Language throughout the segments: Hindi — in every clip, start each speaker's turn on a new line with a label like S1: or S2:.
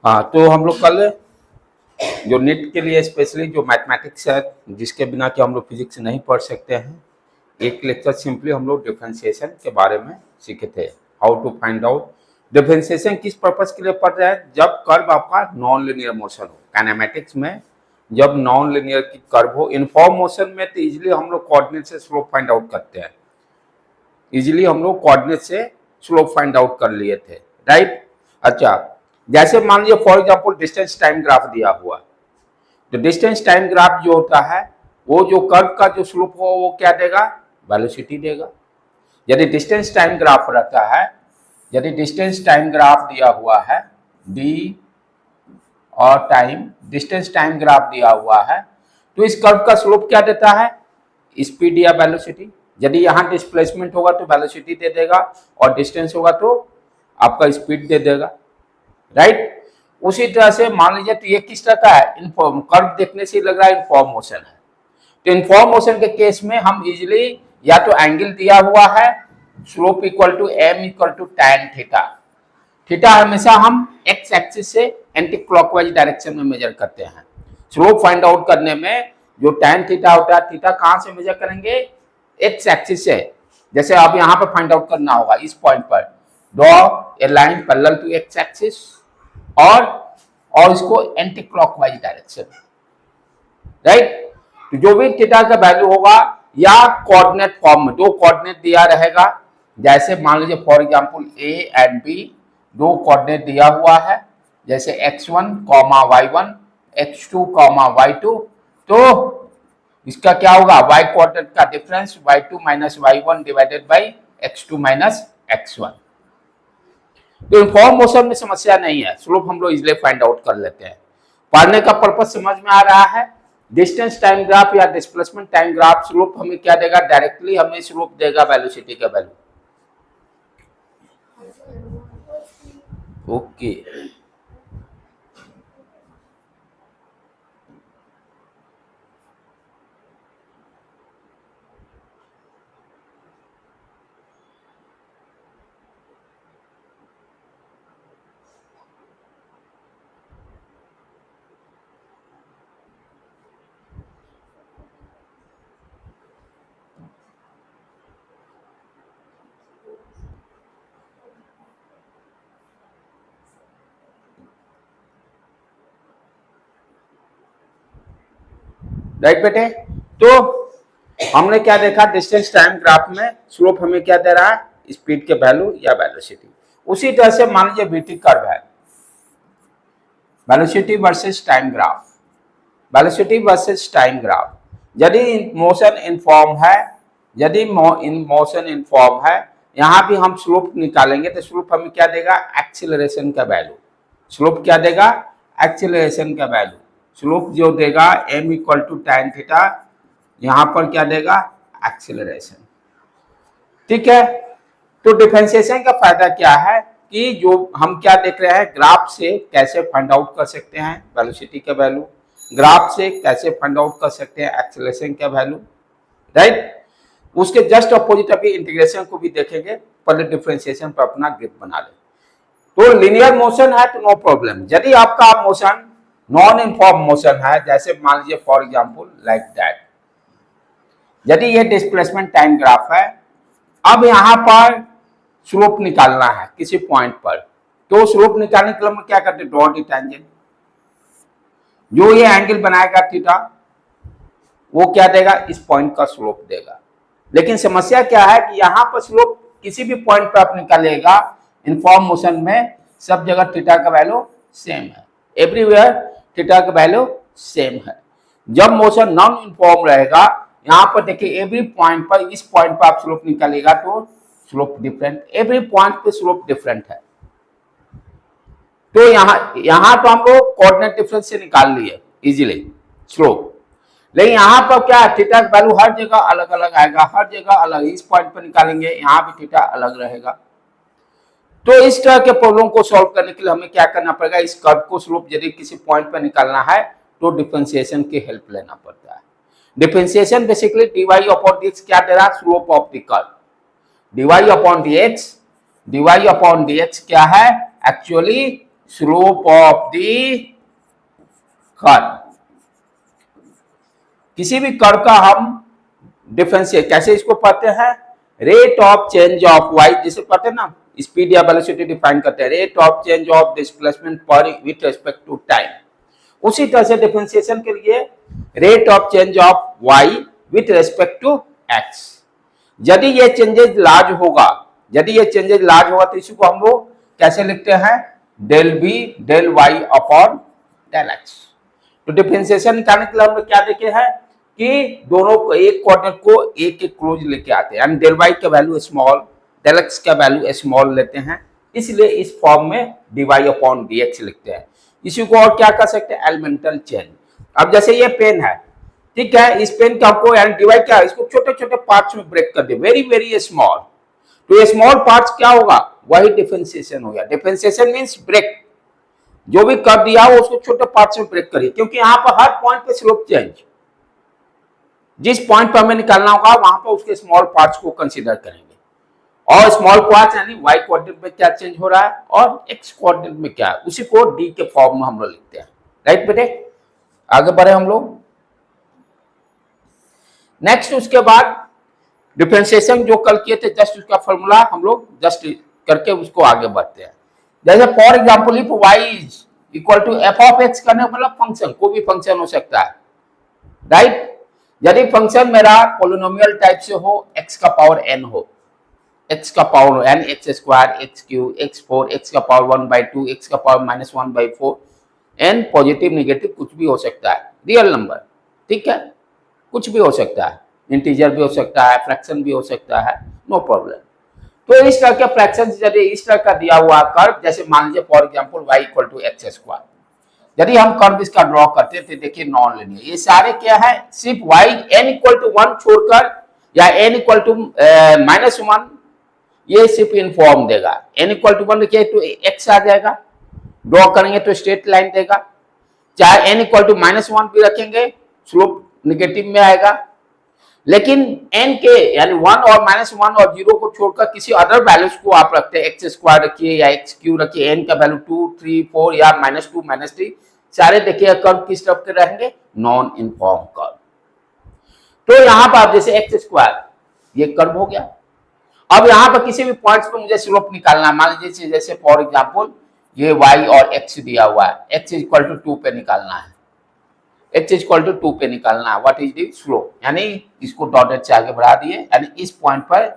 S1: हाँ, तो हम लोग कल जो नीट के लिए स्पेशली जो मैथमेटिक्स है, जिसके बिना कि हम लोग फिजिक्स नहीं पढ़ सकते हैं, एक लेक्चर सिंपली हम लोग डिफरेंशिएशन के बारे में सीखे थे। How to find out differentiation किस पर्पस के लिए पढ़ रहे हैं, जब कर्व आपका नॉन लिनियर मोशन हो। काइनेमेटिक्स में जब नॉन लिनियर की कर्व हो, इनफॉर्म मोशन में तो इजिली हम लोग कोऑर्डिनेट से स्लोप फाइंड आउट करते हैं। इजिली हम लोग कोऑर्डिनेट से स्लोप फाइंड आउट कर लिए थे, राइट। अच्छा, जैसे मान लीजिए for example distance time graph दिया हुआ, तो डिस्टेंस टाइम ग्राफ जो होता है वो जो कर्व का जो स्लोप हो वो क्या देगा, वेलोसिटी देगा। यदि डिस्टेंस टाइम ग्राफ रहता है, यदि डिस्टेंस टाइम ग्राफ दिया हुआ है डी और टाइम, डिस्टेंस टाइम ग्राफ दिया हुआ है, तो इस कर्व का स्लोप क्या देता है, स्पीड या वेलोसिटी। यदि यहाँ डिस्प्लेसमेंट होगा तो वेलोसिटी दे देगा, और डिस्टेंस होगा तो आपका स्पीड दे देगा, राइट। उसी तरह से मान लीजिए तो ये किस तरह का है, इनफॉर्म कर्व देखने से लग रहा है इनफॉर्म मोशन है। तो इनफॉर्म मोशन के केस में हम इजिली या तो एंगल दिया हुआ है slope equal to M equal to tan theta. Theta हमेशा हम एक्स एक्सिस से एंटी क्लॉकवाइज डायरेक्शन में मेजर करते हैं। स्लोप फाइंड आउट करने में जो tan थीटा होता है, थीटा कहां से मेजर करेंगे, एक्स एक्सिस से। जैसे अब यहाँ पर फाइंड आउट करना होगा, इस पॉइंट पर draw a line parallel to x axis और इसको एंटी क्लॉकवाइज डायरेक्शन, राइट। तो जो भी थीटा का वैल्यू होगा या कोऑर्डिनेट फॉर्म में, दो कोऑर्डिनेट दिया रहेगा। जैसे मान लीजिए for example A and B, दो कोऑर्डिनेट दिया हुआ है, जैसे x1, y1, x2, y2। तो इसका क्या होगा, y कोऑर्डिनेट का difference y2 minus y1 divided by x2 minus x1। तो इनफॉर्म मोशन में समस्या नहीं है, स्लोप हम लोग इजिली फाइंड आउट कर लेते हैं। पढ़ने का पर्पस समझ में आ रहा है। डिस्टेंस टाइम ग्राफ या डिस्प्लेसमेंट टाइम ग्राफ स्लोप हमें क्या देगा, डायरेक्टली हमें स्लोप देगा वेलोसिटी का वैल्यू। ओके, राइट बेटे। तो हमने क्या देखा, डिस्टेंस टाइम ग्राफ में स्लोप हमें क्या दे रहा है, स्पीड के वैल्यू या वेलोसिटी। उसी तरह से मान लीजिए बीटी कर्व है, velocity versus time graph, velocity versus time graph. यदि मोशन इनफॉर्म है, यदि मोशन इनफॉर्म है, यहाँ भी हम स्लोप निकालेंगे तो स्लोप हमें क्या देगा, एक्सीलरेशन का वैल्यू। स्लोप क्या देगा, एक्सीलरेशन का वैल्यू। स्लोप जो देगा m equal to tan theta, यहां पर क्या देगा, एक्सीलरेशन, ठीक है। तो डिफरेंशिएशन का फायदा क्या है कि जो हम क्या देख रहे हैं, ग्राफ से कैसे फाइंड आउट कर सकते हैं वेलोसिटी का वैल्यू, ग्राफ से कैसे फाइंड आउट कर सकते हैं एक्सीलरेशन का वैल्यू, राइट। उसके जस्ट अपोजिट अभी इंटीग्रेशन को भी देखेंगे, पहले डिफरेंशिएशन पर अपना ग्रिप बना ले। तो लिनियर मोशन है तो नो प्रॉब्लम। यदि आपका मोशन नॉन इनफॉर्म मोशन है, जैसे मान लीजिए फॉर एग्जांपल लाइक दैट, यदि ये डिस्प्लेसमेंट टाइम ग्राफ है, अब यहां पर स्लोप निकालना है किसी पॉइंट पर, तो स्लोप निकालने के लिए हम क्या करते हैं, ड्रॉ द टेंजेंट। जो ये एंगल बनाएगा थीटा, वो क्या देगा, इस पॉइंट का स्लोप देगा। लेकिन समस्या क्या है कि यहां पर स्लोप किसी भी पॉइंट पर आप निकालेगा, इनफॉर्म मोशन में सब जगह थीटा का वैल्यू सेम है, एवरीवेयर थीटा का वैल्यू सेम है। जब मोशन नॉन इनफॉर्म रहेगा, यहाँ पर देखिए एवरी पॉइंट पर, इस पॉइंट पर आप स्लोप निकालेगा तो स्लोप डिफरेंट, एवरी पॉइंट पे स्लोप डिफरेंट है। तो यहाँ तो हम लोग कोऑर्डिनेट डिफरेंस से निकाल लिए इजीली स्लोप, लेकिन यहाँ पर क्या है, थीटा का वैल्यू हर जगह अलग अलग आएगा, हर जगह अलग। इस पॉइंट पर निकालेंगे, यहाँ भी थीटा अलग रहेगा। तो इस तरह के प्रॉब्लम को सॉल्व करने के लिए हमें क्या करना पड़ेगा, इस कर्व को स्लोप यदि किसी पॉइंट पर निकालना है तो डिफरेंशिएशन की हेल्प लेना पड़ता है। Differentiation basically dy upon dx क्या दे रहा है, slope of the curve. dy upon dx क्या है, actually slope of the curve. किसी भी कर्व का हम डिफरेंशिएट कैसे इसको पढ़ते हैं, rate of change of Y, जिसे पढ़ते हैं ना स्पीड या वेलोसिटी डिफाइन करते हैं, rate of change of displacement पर विथ रिस्पेक्ट टू टाइम। उसी तरह से डिफरेंशिएशन के लिए rate of change of Y with respect to X. यदि ये चेंजेस लार्ज होगा, तो इसी को हम लोग कैसे लिखते हैं, del B del Y upon del X. तो डिफरेंशिएशन निकालने के लिए हम लोग क्या देखे हैं कि दोनों को एक कोऑर्डिनेट को एक के क्लोज लेके आते हैं, यानी डेल वाई का वैल्यू स्मॉल, डेल एक्स का वैल्यू स्मॉल लेते हैं, इसलिए इस फॉर्म में D Y upon D X लिखते हैं। इसी को और क्या कर सकते हैं, एलिमेंटल चेंज। अब जैसे ये पेन है, ठीक है, इस पेन का आपको डिवाइड क्या, इसको छोटे छोटे पार्ट्स में ब्रेक कर दे, वेरी वेरी स्मॉल। तो ये स्मॉल पार्ट्स क्या होगा, वही डिफरेंशिएशन हो गया। डिफरेंशिएशन मींस ब्रेक, जो भी कर दिया हो उसको छोटे पार्ट्स में ब्रेक करिए, क्योंकि यहाँ पर हर पॉइंट पे स्लोप चेंज, जिस पॉइंट पर हमें निकालना होगा वहां पर उसके स्मॉल पार्ट्स को कंसीडर करेंगे। और स्मॉल पार्ट्स यानी वाई कोऑर्डिनेट में क्या चेंज हो रहा है और एक्स कोऑर्डिनेट में क्या है, उसी को डी के फॉर्म में हम लोग लिखते हैं। राइट बेटे, आगे बढ़े हम लोग। नेक्स्ट उसके बाद डिफरेंशिएशन जो कल किए थे, जस्ट उसका फॉर्मूला हम लोग जस्ट करके उसको आगे बढ़ते हैं। जैसे for example if y is equal to F of X, करने मतलब फंक्शन, कोई भी फंक्शन हो सकता है, राइट। यदि फंक्शन मेरा पोलिनोमियल टाइप से हो, x का पावर n हो, x का power n, x square, x cube, x4, x का पावर 1/2, x का पावर -1/4, n पॉजिटिव निगेटिव कुछ भी हो सकता है, रियल नंबर, ठीक है, कुछ भी हो सकता है, इंटीजर भी हो सकता है, फ्रैक्शन भी हो सकता है, नो प्रॉब्लम। तो इस तरह के फ्रैक्शन यदि इस तरह का दिया हुआ कर्व, जैसे मान लीजिए for example y equal to x square, यदि हम कर्व इसका ड्रॉ करते थे, देखिए नॉन लिनियर, ये सारे क्या है, सिर्फ y n इक्वल टू 1 छोड़कर या n इक्वल टू -1, ये सिर्फ इन फॉर्म देगा। n इक्वल टू 1 रखिए तो x आ जाएगा, ड्रॉ करेंगे तो स्ट्रेट लाइन देगा। चाहे n इक्वल टू -1 भी रखेंगे, स्लोप निगेटिव में आएगा। लेकिन n के यानी 1 और -1 और 0 को छोड़कर किसी अदर वैल्यूज को आप रखते हैं, एक्स स्क्वायर रखिए या एक्स क्यू रखिए, n का वैल्यू 2, 3, 4 या -2, -3, सारे देखिए कर्व किस तरफ के रहेंगे, नॉन इनफॉर्म कर्व। तो यहाँ पर जैसे एक्स स्क्वायर ये कर्व हो गया। अब यहाँ पर किसी भी पॉइंट्स पर मुझे स्लोप निकालना है, मान लीजिए जैसे फॉर एग्जाम्पल ये y और x दिया हुआ है, x इक्वल टू 2 पे निकालना है, x इक्वल टू 2 पे निकालना है, व्हाट इज द स्लोप, यानी इसको डॉटेड से आगे बढ़ा दिए, यानी इस पॉइंट पर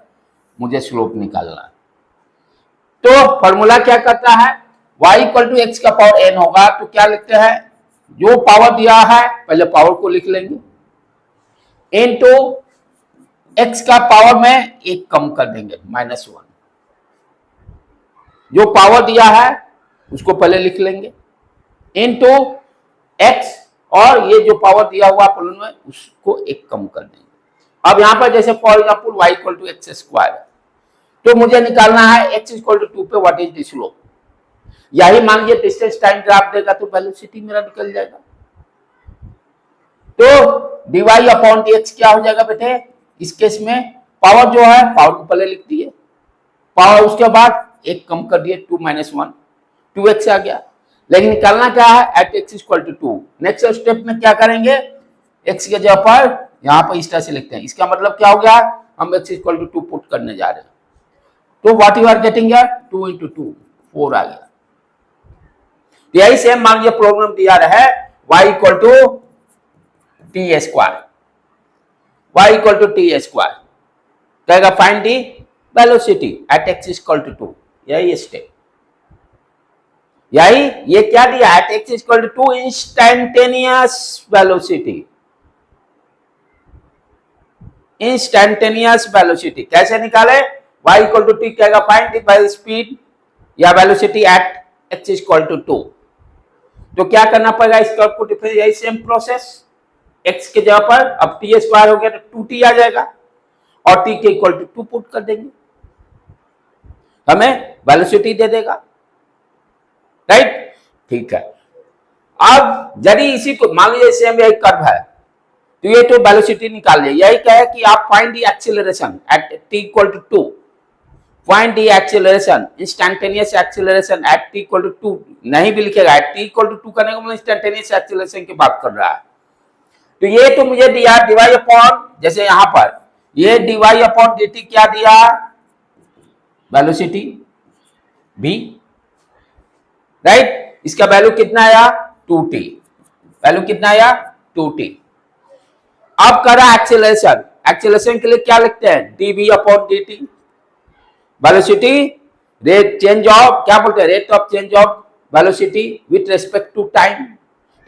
S1: मुझे स्लोप निकालना है। तो फॉर्मूला क्या करता है, y इक्वल टू एक्स का पावर n होगा, तो क्या लिखते हैं, जो पावर दिया है पहले पावर को लिख लेंगे, इनटू x का पावर में एक कम कर देंगे, -1, जो पावर दिया है उसको पहले लिख लेंगे, इनटू x, और ये जो पावर दिया हुआ पोलिनोमियल में उसको एक कम कर देंगे। अब यहां पर जैसे for example y equal to x square, तो मुझे निकालना है x इक्वल टू 2 पे व्हाट इज द स्लोप। यही मान लीजिए डिस्टेंस टाइम ग्राफ देगा तो वेलोसिटी मेरा निकल जाएगा। तो dy अपॉन dx क्या हो जाएगा बेटे, इस केस में पावर जो है पावर को पहले लिख दिए, पावर उसके बाद एक कम कर दिए, 2 - 1, 2x आ गया। लेकिन निकालना क्या है, at x equal to 2। Next step में क्या करेंगे, x के जगह पर यहाँ पर इस तरह से लिखते हैं, इसका मतलब क्या हो गया, हम x इक्वल टू 2 पुट करने जा रहे हैं। तो what you are getting here, 2 × 2 4 आ गया। यही सेम मान लीजिए प्रॉब्लम दिया रहा है y equal to T square, y equal to T square, कहेगा find the velocity at x equal to 2, यही स्टेप, यही ये क्या दिया, at x equal to 2 instantaneous velocity, instantaneous velocity कैसे निकाले, y इक्वल टू t कहेगा फाइंड दी बाय स्पीड या velocity at x equal to 2। तो क्या करना पड़ेगा, इस कर्व को डिफरेंस, यही सेम प्रोसेस, x के जगह पर अब t स्क्वायर हो गया तो 2t आ जाएगा, और t के इक्वल टू 2 पुट कर देंगे, हमें वेलोसिटी दे देगा, राइट, ठीक है। अब यदि इसी को मान लीजिए सेम यही कर्व है, तो ये तो वेलोसिटी निकाल लिया, यही क्या है कि आप find the acceleration at t equal to 2, point D acceleration, instantaneous acceleration at T equal to 2 नहीं भी लिखेगा, एट टी इक्वल टू 2 करने का मतलब इंस्टैंटेनियस एक्सेलरेशन की बात कर रहा है। तो ये तो मुझे दिया डिवाई अपॉन, जैसे यहां पर ये डिवाई अपॉन डी टी क्या दिया, वेलोसिटी v, राइट। इसका वैल्यू कितना आया 2t, वैल्यू कितना आया 2t। अब कर रहा एक्सेलरेशन, एक्सेलरेशन के लिए क्या लिखते हैं dv upon dt, velocity rate change of, क्या बोलते हैं rate of change of velocity with respect to time.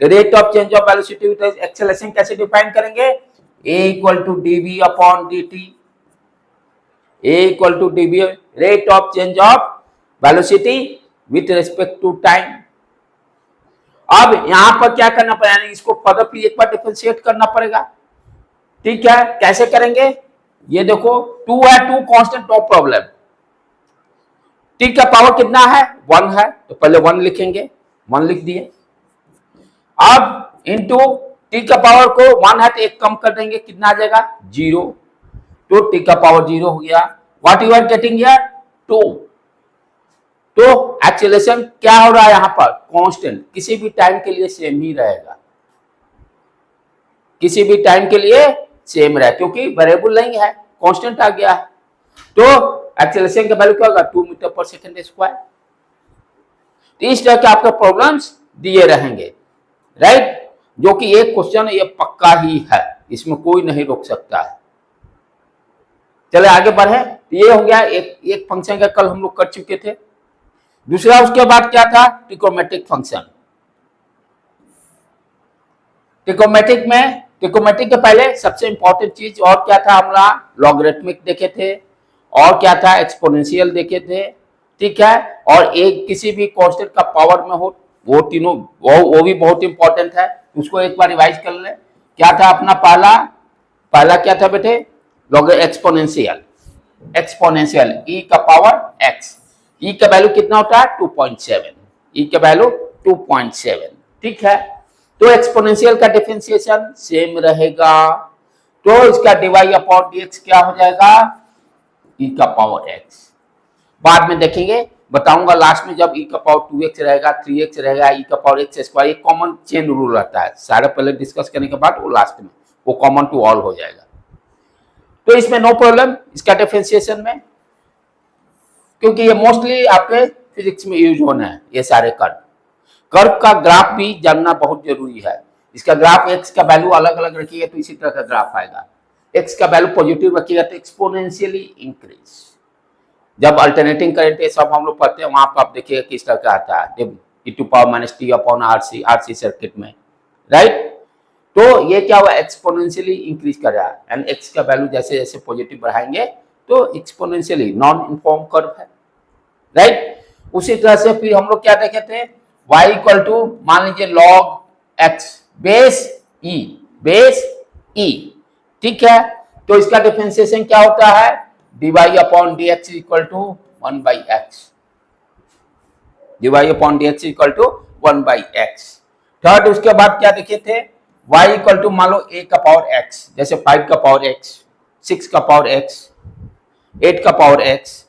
S1: Rate of change of velocity with acceleration कैसे डिफाइन करेंगे, a equal to dv upon dt, a equal to dv rate of change of velocity with respect to time. अब यहां पर क्या करना पड़ेगा, इसको फर्दर फिर एक बार डिफरेंशिएट करना पड़ेगा, ठीक है। कैसे करेंगे, ये देखो 2 है, 2 कांस्टेंट, नो प्रॉब्लम। टी का पावर कितना है 1 है, तो पहले 1 लिखेंगे, 1 लिख दिए। अब इंटू टी का पावर को 1 है तो एक कम कर देंगे, कितना आ जाएगा 0, तो टी का पावर 0 हो गया। What you are getting here 2। तो एक्सेलरेशन क्या हो रहा है यहां पर कांस्टेंट, किसी भी टाइम के लिए सेम ही रहेगा, किसी भी टाइम के लिए सेम रहे, क्योंकि वेरिएबल नहीं है, कांस्टेंट आ गया है। तो एक्सेलरेशन का वैल्यू क्या होगा 2 मीटर पर सेकंड स्क्वायर। तो इस तरह के आपके प्रॉब्लम्स दिए रहेंगे, राइट, जो कि एक क्वेश्चन ये पक्का ही है, इसमें कोई नहीं रोक सकता है। चले आगे बढ़े, तो ये हो गया एक फंक्शन का कल हम लोग कर चुके थे। दूसरा उसके बाद क्या था ट्रिकोमेट्रिक फंक्शन। ट्रिकोमेट्रिक में, ट्रिकोमेट्रिक के पहले सबसे इंपॉर्टेंट चीज और क्या था, हम लॉगरिथमिक देखे थे, और क्या था एक्सपोनेंशियल देखे थे, ठीक है। और एक किसी भी कांस्टेंट का पावर में हो, वो तीनों वो भी बहुत इंपॉर्टेंट है, उसको एक बार रिवाइज कर ले। क्या था अपना पहला क्या था बेटे, एक्सपोनेंशियल, एक्सपोनेंशियल e का पावर x, e का वैल्यू कितना होता है 2.7, e का वैल्यू 2.7, ठीक है। तो एक्सपोनेंशियल का डिफरेंशिएशन सेम रहेगा, तो इसका डिवाई अपॉन dx क्या हो जाएगा e का पावर x। बाद में देखेंगे, बताऊंगा लास्ट में, जब e का पावर 2x रहेगा, 3x रहेगा, e का पावर x स्क्वायर, एक कॉमन चेन रूल रहता है, सारा पहले डिस्कस करने के बाद वो लास्ट में वो कॉमन टू ऑल हो जाएगा। तो इसमें नो प्रॉब्लम इसका डिफरेंशिएशन में, क्योंकि ये मोस्टली आपके फिजिक्स में यूज होना है ये सारे कर्व। कर्व का ग्राफ भी जानना बहुत जरूरी है। इसका ग्राफ x का वैल्यू अलग अलग रखिएगा तो इसी तरह का ग्राफ आएगा, x का वैल्यू पॉजिटिव रखिएगा तो एक्सपोनेंशियली इंक्रीज। जब अल्टरनेटिंग करंट सब हम लोग पढ़ते हैं वहां पर आप देखिएगा किस तरह का आता है, e⁻t अपॉन RC सर्किट में, राइट। तो ये क्या हुआ एक्सपोनेंशियली इंक्रीज कर रहा है, एंड x का वैल्यू जैसे जैसे पॉजिटिव बढ़ाएंगे तो एक्सपोनेंशियली नॉन यूनिफॉर्म कर्व है, राइट। उसी तरह से फिर हम लोग क्या देखे थे, y इक्वल टू मान लीजिए log x बेस e, ठीक है। तो इसका डिफरेंशिएशन क्या होता है dy upon dx equal to 1/x, dy upon dx equal to 1/x। Third उसके बाद क्या देखे थे, y इक्वल टू मान लो a का पावर x, जैसे 5 का पावर x, 6 का पावर x, 8 का पावर x,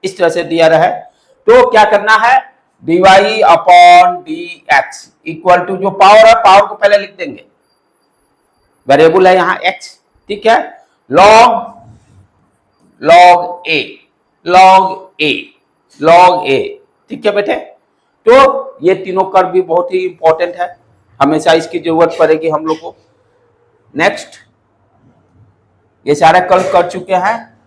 S1: इस तरह से दिया रहा है। तो क्या करना है dy upon dx equal to, जो पावर है पावर को पहले लिख देंगे, वेरिएबल है यहाँ x, ठीक है, log a, ठीक है बेटे। तो ये तीनों कर्व भी बहुत ही इंपॉर्टेंट है, हमेशा इसकी जरूरत पड़ेगी हम लोग को। नेक्स्ट, ये सारा कर्व कर चुके हैं।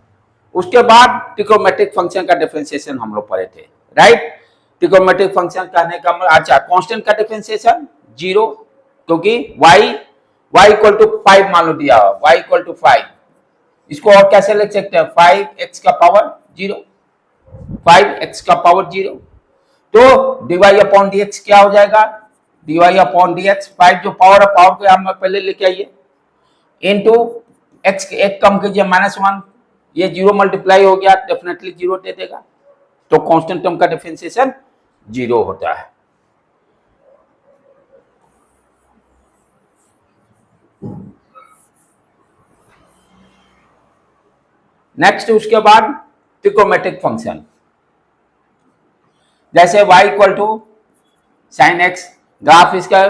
S1: उसके बाद ट्रिग्नोमेट्रिक फंक्शन का डिफरेंशिएशन हम लोग पढ़े थे, राइट। ट्रिग्नोमेट्रिक फंक्शन कहने का मतलब, अच्छा कांस्टेंट का डिफरेंशिएशन 0, क्योंकि y इक्वल टू 5 मान लो दिया, y इक्वल टू 5, इसको और कैसे लिख सकते हैं 5x का पावर 0, 5x का पावर 0। तो dy अपॉन dx क्या हो जाएगा, dy अपॉन dx, 5 जो पावर है पावर को हम पहले लेके आइए, इनटू x एक कम कीजिए -1, ये 0 मल्टीप्लाई हो गया, डेफिनेटली 0 दे देगा। तो कांस्टेंट टर्म का डिफरेंशिएशन 0 होता है। नेक्स्ट उसके बाद ट्रिग्नोमेट्रिक फंक्शन, जैसे y equal to sine X, graph इसका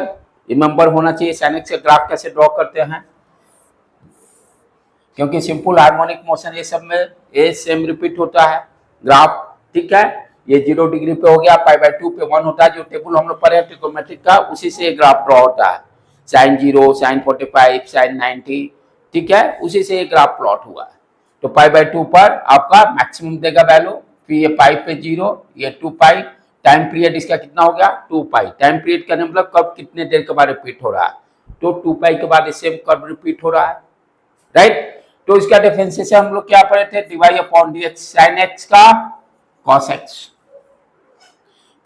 S1: रिमेंबर होना चाहिए। साइन एक्स का ग्राफ कैसे ड्रॉ करते हैं, क्योंकि सिंपल हार्मोनिक मोशन ये सब में ये सेम रिपीट होता है ग्राफ, ठीक है। ये 0 डिग्री पे हो गया, π/2 पे 1 होता है, जो टेबल हम लोग पढ़े हैं ट्रिग्नोमेट्रिक का, उसी से ग्राफ ड्रॉ होता है। साइन 0, साइन 45, साइन 90, ठीक है, उसी से ये ग्राफ प्लॉट हुआ है। तो π/2 पर आपका मैक्सिमम देगा वैल्यू, फिर ये पाई पे 0, ये 2 पाई, टाइम पीरियड इसका कितना हो गया 2 पाई। टाइम पीरियड का मतलब कब कितने देर के बाद रिपीट हो रहा है, तो 2 पाई के बाद सेम कब रिपीट हो रहा है, राइट। तो इसका डिफरेंशिएशन हम लोग क्या पढ़े थे, dy upon dx sin x का cos x,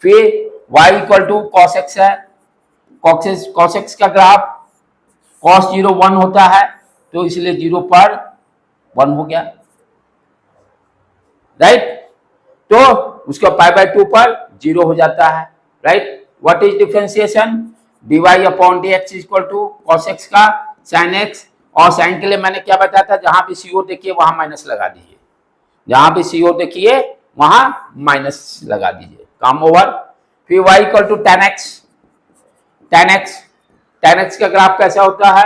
S1: फिर y equal to cos x है, cos x का ग्राफ cos 0 1 होता है, तो इसलिए 0 पर 1 हो गया, राइट। तो उसका π/2 पर 0 हो जाता है, right. What is differentiation, dy upon dx equal to cos x का sin x, और साइन के लिए मैंने क्या बताया था, जहां भी CO देखिए वहां माइनस लगा दीजिए, जहां भी CO देखिए वहां माइनस लगा दीजिए, काम ओवर। फिर y equal to tan x, tan x का ग्राफ कैसा होता है,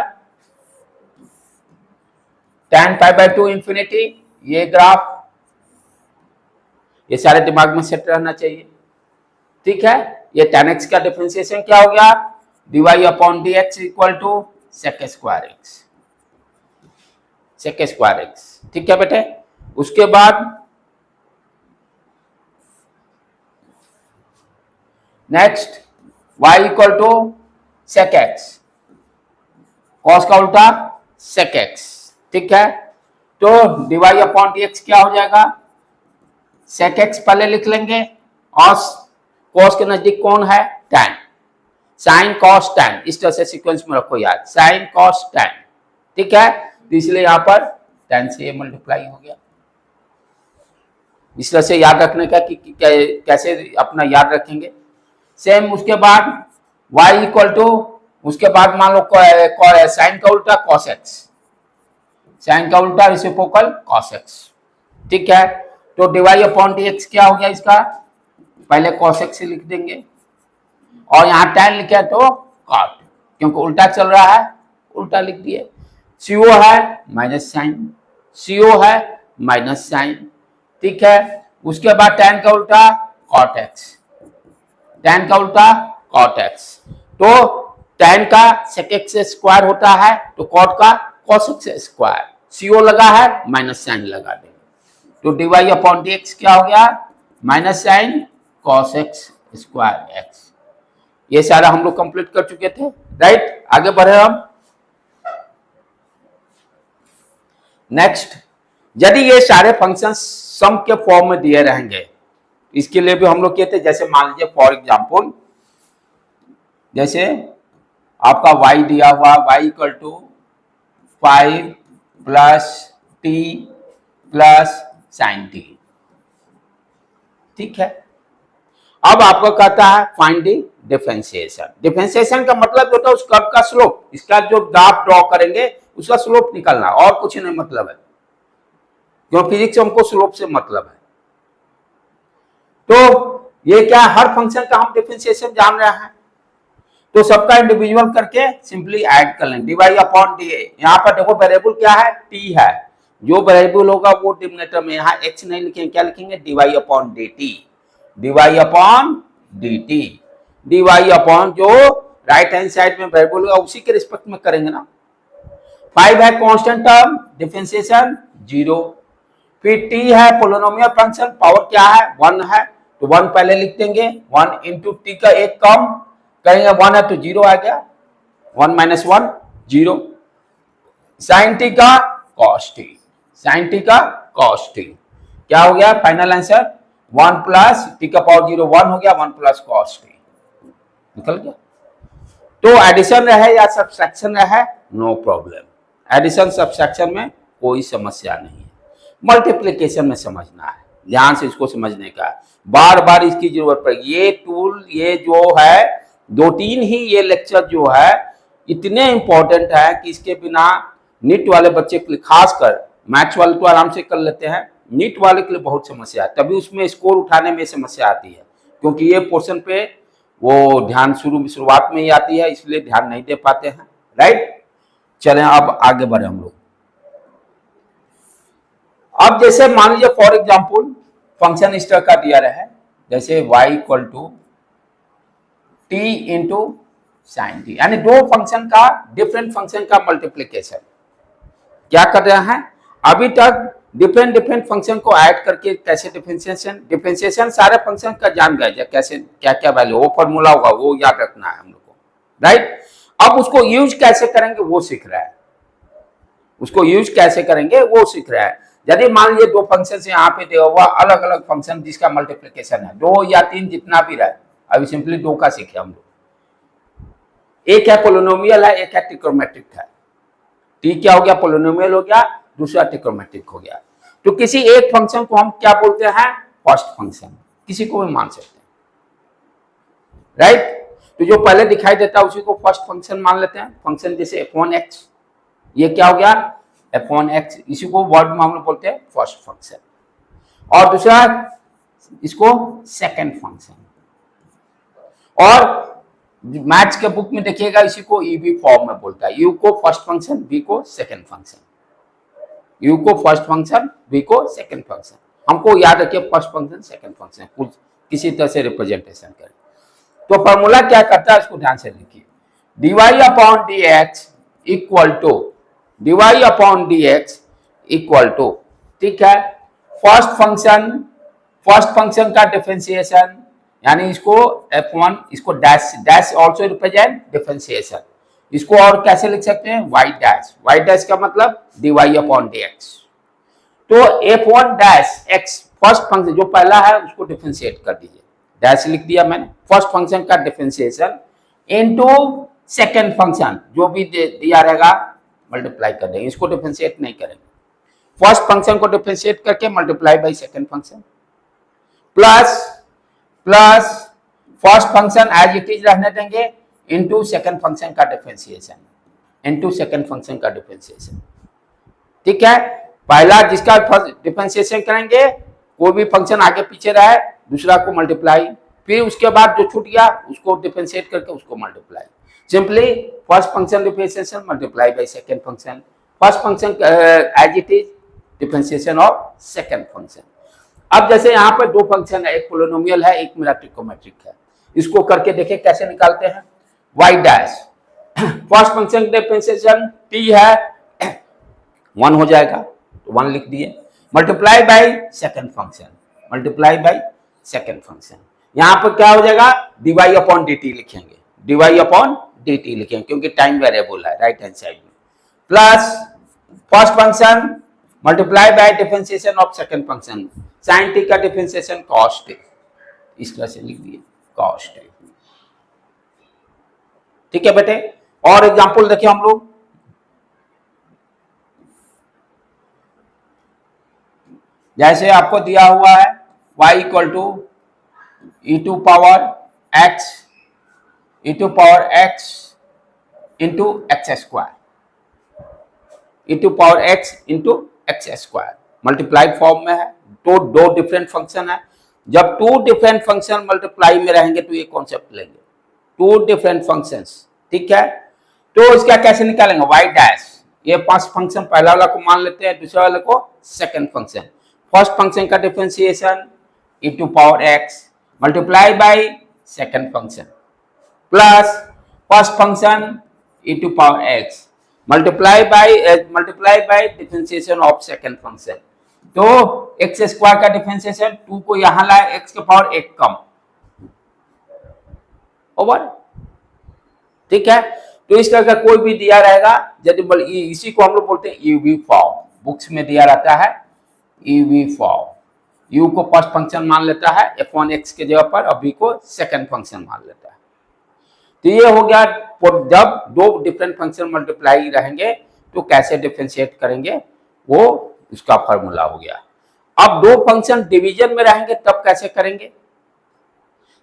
S1: tan π/2 इंफिनिटी, ये ग्राफ, ये सारे दिमाग में सेट रहना चाहिए, ठीक है। ये tan x का डिफरेंशिएशन क्या हो गया, dy upon dx equal to sec square x, sec square x, ठीक है बेटे। उसके बाद next y equal to sec x, cos का उल्टा sec x, ठीक है। तो dy अपॉन dx क्या हो जाएगा, sec x पहले लिख लेंगे, और cos के नजदीक कौन है tan, sin cos tan, इस तरह से सीक्वेंस में रखो याद, sin cos tan, ठीक है। तो इसलिए यहां पर tan से ये मल्टीप्लाई हो गया, इस तरह से याद रखने का कि कैसे अपना याद रखेंगे। सेम उसके बाद y इक्वल टू, उसके बाद मान लो साइन का उल्टा cos x, साइन का उल्टा रेसिप्रोकल cos x, ठीक है। तो dy अपॉन dx क्या हो गया इसका, पहले cos x से लिख देंगे, और यहाँ tan लिखा है तो cot, क्योंकि उल्टा चल रहा है उल्टा लिख दिए। CO है माइनस साइन, CO है माइनस साइन, ठीक है। उसके बाद tan का उल्टा cot x, tan का उल्टा cot x, तो tan का sec x स्क्वायर होता है, तो cot का cos x स्क्वायर, CO लगा है माइनस साइन लगा देंगे, तो dy अपॉन dx क्या हो गया, minus sine cos x square x। ये सारा हम लोग कंप्लीट कर चुके थे, राइट। आगे बढ़े हम। नेक्स्ट, यदि ये सारे फंक्शन सम के फॉर्म में दिए रहेंगे, इसके लिए भी हम लोग किए थे, जैसे मान लीजिए फॉर एग्जांपल, जैसे आपका y दिया हुआ, y equal to 5 plus t plus sine t, ठीक है। अब आपको कहता है फाइंड द डिफरेंशिएशन। डिफरेंशिएशन का मतलब होता है उस कर्व का स्लोप, इसका जो ग्राफ ड्रॉ करेंगे उसका स्लोप निकालना, और कुछ नहीं मतलब है, क्योंकि फिजिक्स में हमको स्लोप से मतलब है। तो ये क्या, हर फंक्शन का हम डिफरेंशिएशन जान रहे हैं, तो सबका इंडिविजुअल करके सिंपली ऐड कर लेंगे, dy अपॉन डी। यहाँ पर देखो वेरिएबल क्या है, t है, जो वेरिएबल होगा वो डिनोमिनेटर में, यहाँ x नहीं लिखेंगे, क्या लिखेंगे, dy upon dt, dy upon dt, dy upon जो राइट हैंड साइड में वेरिएबल होगा उसी के रिस्पेक्ट में करेंगे ना। 5 है कांस्टेंट टर्म, डिफरेंशिएशन 0, फिर t है पोलिनोमियल फंक्शन, पावर क्या है 1 है, तो 1 पहले लिख देंगे, 1 इंटू टी का एक कम करेंगे, 1 है तो 0 आ गया, 1 माइनस 1 0, साइन टी का कॉस टी, साइन टी का कॉस टी, क्या हो गया फाइनल आंसर, 1 प्लस टी का पावर 0 1 हो गया, 1 प्लस कॉस टी निकल गया। तो एडिशन रहे या सब्ट्रैक्शन रहे नो प्रॉब्लम, एडिशन सब्ट्रैक्शन में कोई समस्या नहीं है, मल्टीप्लिकेशन में समझना है, ध्यान से इसको समझने का, बार बार इसकी जरूरत पड़ेगी। ये टूल, ये जो है 2-3 ही ये लेक्चर जो है इतने इंपॉर्टेंट है कि इसके बिना नीट वाले बच्चे खासकर, मैथ्स वाले तो आराम से कर लेते हैं, नीट वाले के लिए बहुत समस्या है, तभी उसमें स्कोर उठाने में समस्या आती है, क्योंकि ये पोर्शन पे वो ध्यान शुरुआत में ही आती है, इसलिए ध्यान नहीं दे पाते हैं। राइट, चलें अब आगे बढ़े हम लोग। अब जैसे मान लीजिए फॉर एग्जाम्पल फंक्शन इस तरह का दिया रहा है, जैसे y equal to t into sine T, यानी दो फंक्शन का डिफरेंट फंक्शन का मल्टीप्लीकेशन। क्या कर रहे हैं, अभी तक डिफरेंट फंक्शन को ऐड करके कैसे डिफरेंशिएशन सारे फंक्शन का जान गए, कैसे क्या क्या वैल्यू, वो फॉर्मूला होगा वो याद रखना है हम लोग को। राइट, अब उसको यूज कैसे करेंगे वो सीख रहा है, उसको यूज कैसे करेंगे वो सीख रहा है। यदि मान लीजिए दो फंक्शन से यहाँ पे दिया हुआ अलग अलग फंक्शन जिसका मल्टीप्लीकेशन है 2 या 3 जितना भी रहे, अभी सिंपली 2 का सीखे हम लोग। एक है पोलिनोमियल है, एक है ट्रिग्नोमेट्रिक है। टी क्या हो गया, पोलिनोमियल हो गया, दूसरा ट्रिग्नोमेट्रिक हो गया। तो किसी एक फंक्शन को हम क्या बोलते हैं, फर्स्ट फंक्शन, किसी को भी मान सकते हैं। राइट, तो जो पहले दिखाई देता है उसी को फर्स्ट फंक्शन मान लेते हैं। फंक्शन जैसे f1x, ये क्या हो गया f1x, इसी को वर्ड में हम लोग बोलते हैं फर्स्ट फंक्शन। और दूसरा इसको सेकंड फंक्शन, और मैथ्स के बुक में देखिएगा इसी को ईवी फॉर्म में बोलता है, यू को फर्स्ट फंक्शन, बी को सेकंड फंक्शन, यू को फर्स्ट फंक्शन, बी को सेकंड फंक्शन। हमको याद रखिए फर्स्ट फंक्शन सेकंड फंक्शन, कुछ किसी तरह से रिप्रेजेंटेशन करें। तो फॉर्मूला क्या करता है इसको ध्यान से लिखिए, dy upon dx equal to dy upon dx equal to, ठीक है, फर्स्ट फंक्शन का डिफरेंशिएशन, यानी इसको f1, इसको डैश ऑल्सो रिप्रेजेंट डिफरेंशिएशन, इसको और कैसे लिख सकते हैं y डैश का मतलब dy अपॉन dx। तो f1 dash x first function जो पहला है उसको डिफरेंशिएट कर दीजिए, डैश लिख दिया मैंने, फर्स्ट फंक्शन का डिफरेंशिएशन इनटू सेकंड फंक्शन जो भी दिया रहेगा मल्टीप्लाई कर देंगे, इसको डिफरेंशिएट नहीं करेंगे, फर्स्ट फंक्शन को डिफरेंशिएट करके multiply by second function, plus first function as it is रहने देंगे इनटू सेकंड फंक्शन का डिफरेंशिएशन, इनटू सेकंड फंक्शन का डिफरेंशिएशन। ठीक है, पहला जिसका डिफरेंशिएशन करेंगे, कोई भी फंक्शन आगे पीछे रहा है दूसरा को मल्टीप्लाई, फिर उसके बाद जो छूट गया उसको डिफरेंशिएट करके उसको multiply, simply first function differentiation multiply by second function, first function as it is differentiation of second function. अब जैसे यहाँ पर दो फंक्शन है, एक पोलिनोमियल है एक मेरा ट्रिग्नोमेट्रिक है, इसको करके देखें कैसे निकालते हैं। y dash first function differentiation t है 1 हो जाएगा तो 1 लिख दिए, multiply by second function, multiply by second function, यहाँ पर क्या हो जाएगा dy अपॉन dt लिखेंगे, dy अपॉन dt लिखेंगे क्योंकि टाइम वेरिएबल है राइट हैंड साइड में, plus first function multiply by differentiation of second function, sin t का डिफरेंशिएशन cos t, इस तरह से लिख दिए cos t। ठीक है बेटे, और एग्जांपल देखिए हम लोग, जैसे आपको दिया हुआ है y equal to E to power x into X square, E to power x into X square, multiply form में है, तो दो डिफरेंट फंक्शन है, जब टू डिफरेंट फंक्शन मल्टीप्लाई में रहेंगे तो ये कॉन्सेप्ट लेंगे, टू डिफरेंट फंक्शंस। ठीक है, तो इसका कैसे निकालेंगे y डैश, ये फर्स्ट फंक्शन पहला वाला को मान लेते हैं, दूसरा वाले को सेकंड फंक्शन, फर्स्ट फंक्शन का differentiation e to power x multiply by second function, plus first function e to power x multiply by differentiation of second function, तो एक्स स्क्वायर का डिफरेंशिएशन 2 को यहां लाए x के पावर 1 कम ओवर। ठीक है, तो इस तरह का कोई भी दिया रहेगा, यदि इसी को हम लोग बोलते हैं यूवी फॉर्म, बुक्स में दिया रहता है यूवी फॉर्म, u को फर्स्ट फंक्शन मान लेता है f1x के जगह पर, और v को सेकंड फंक्शन मान लेता है। तो ये हो गया, जब दो डिफरेंट फंक्शन मल्टीप्लाई रहेंगे तो कैसे डिफरेंशिएट करेंगे वो उसका फॉर्मूला हो गया। अब दो फंक्शन डिवीजन में रहेंगे तब कैसे करेंगे,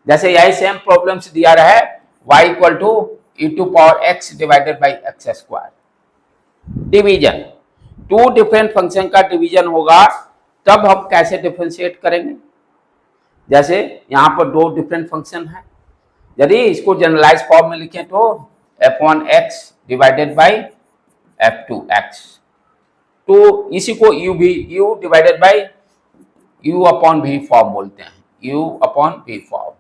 S1: जैसे यही सेम प्रॉब्लम्स दिया रहा है y equal to E to power x divided by x square, division, two different function का डिवीजन होगा तब हम कैसे डिफरेंशिएट करेंगे। जैसे यहाँ पर दो डिफरेंट फंक्शन है, यदि इसको जनरलाइज फॉर्म में लिखें तो f1x डिवाइडेड बाई f2x, तो इसी को u divided by u upon v form बोलते हैं, u upon v form,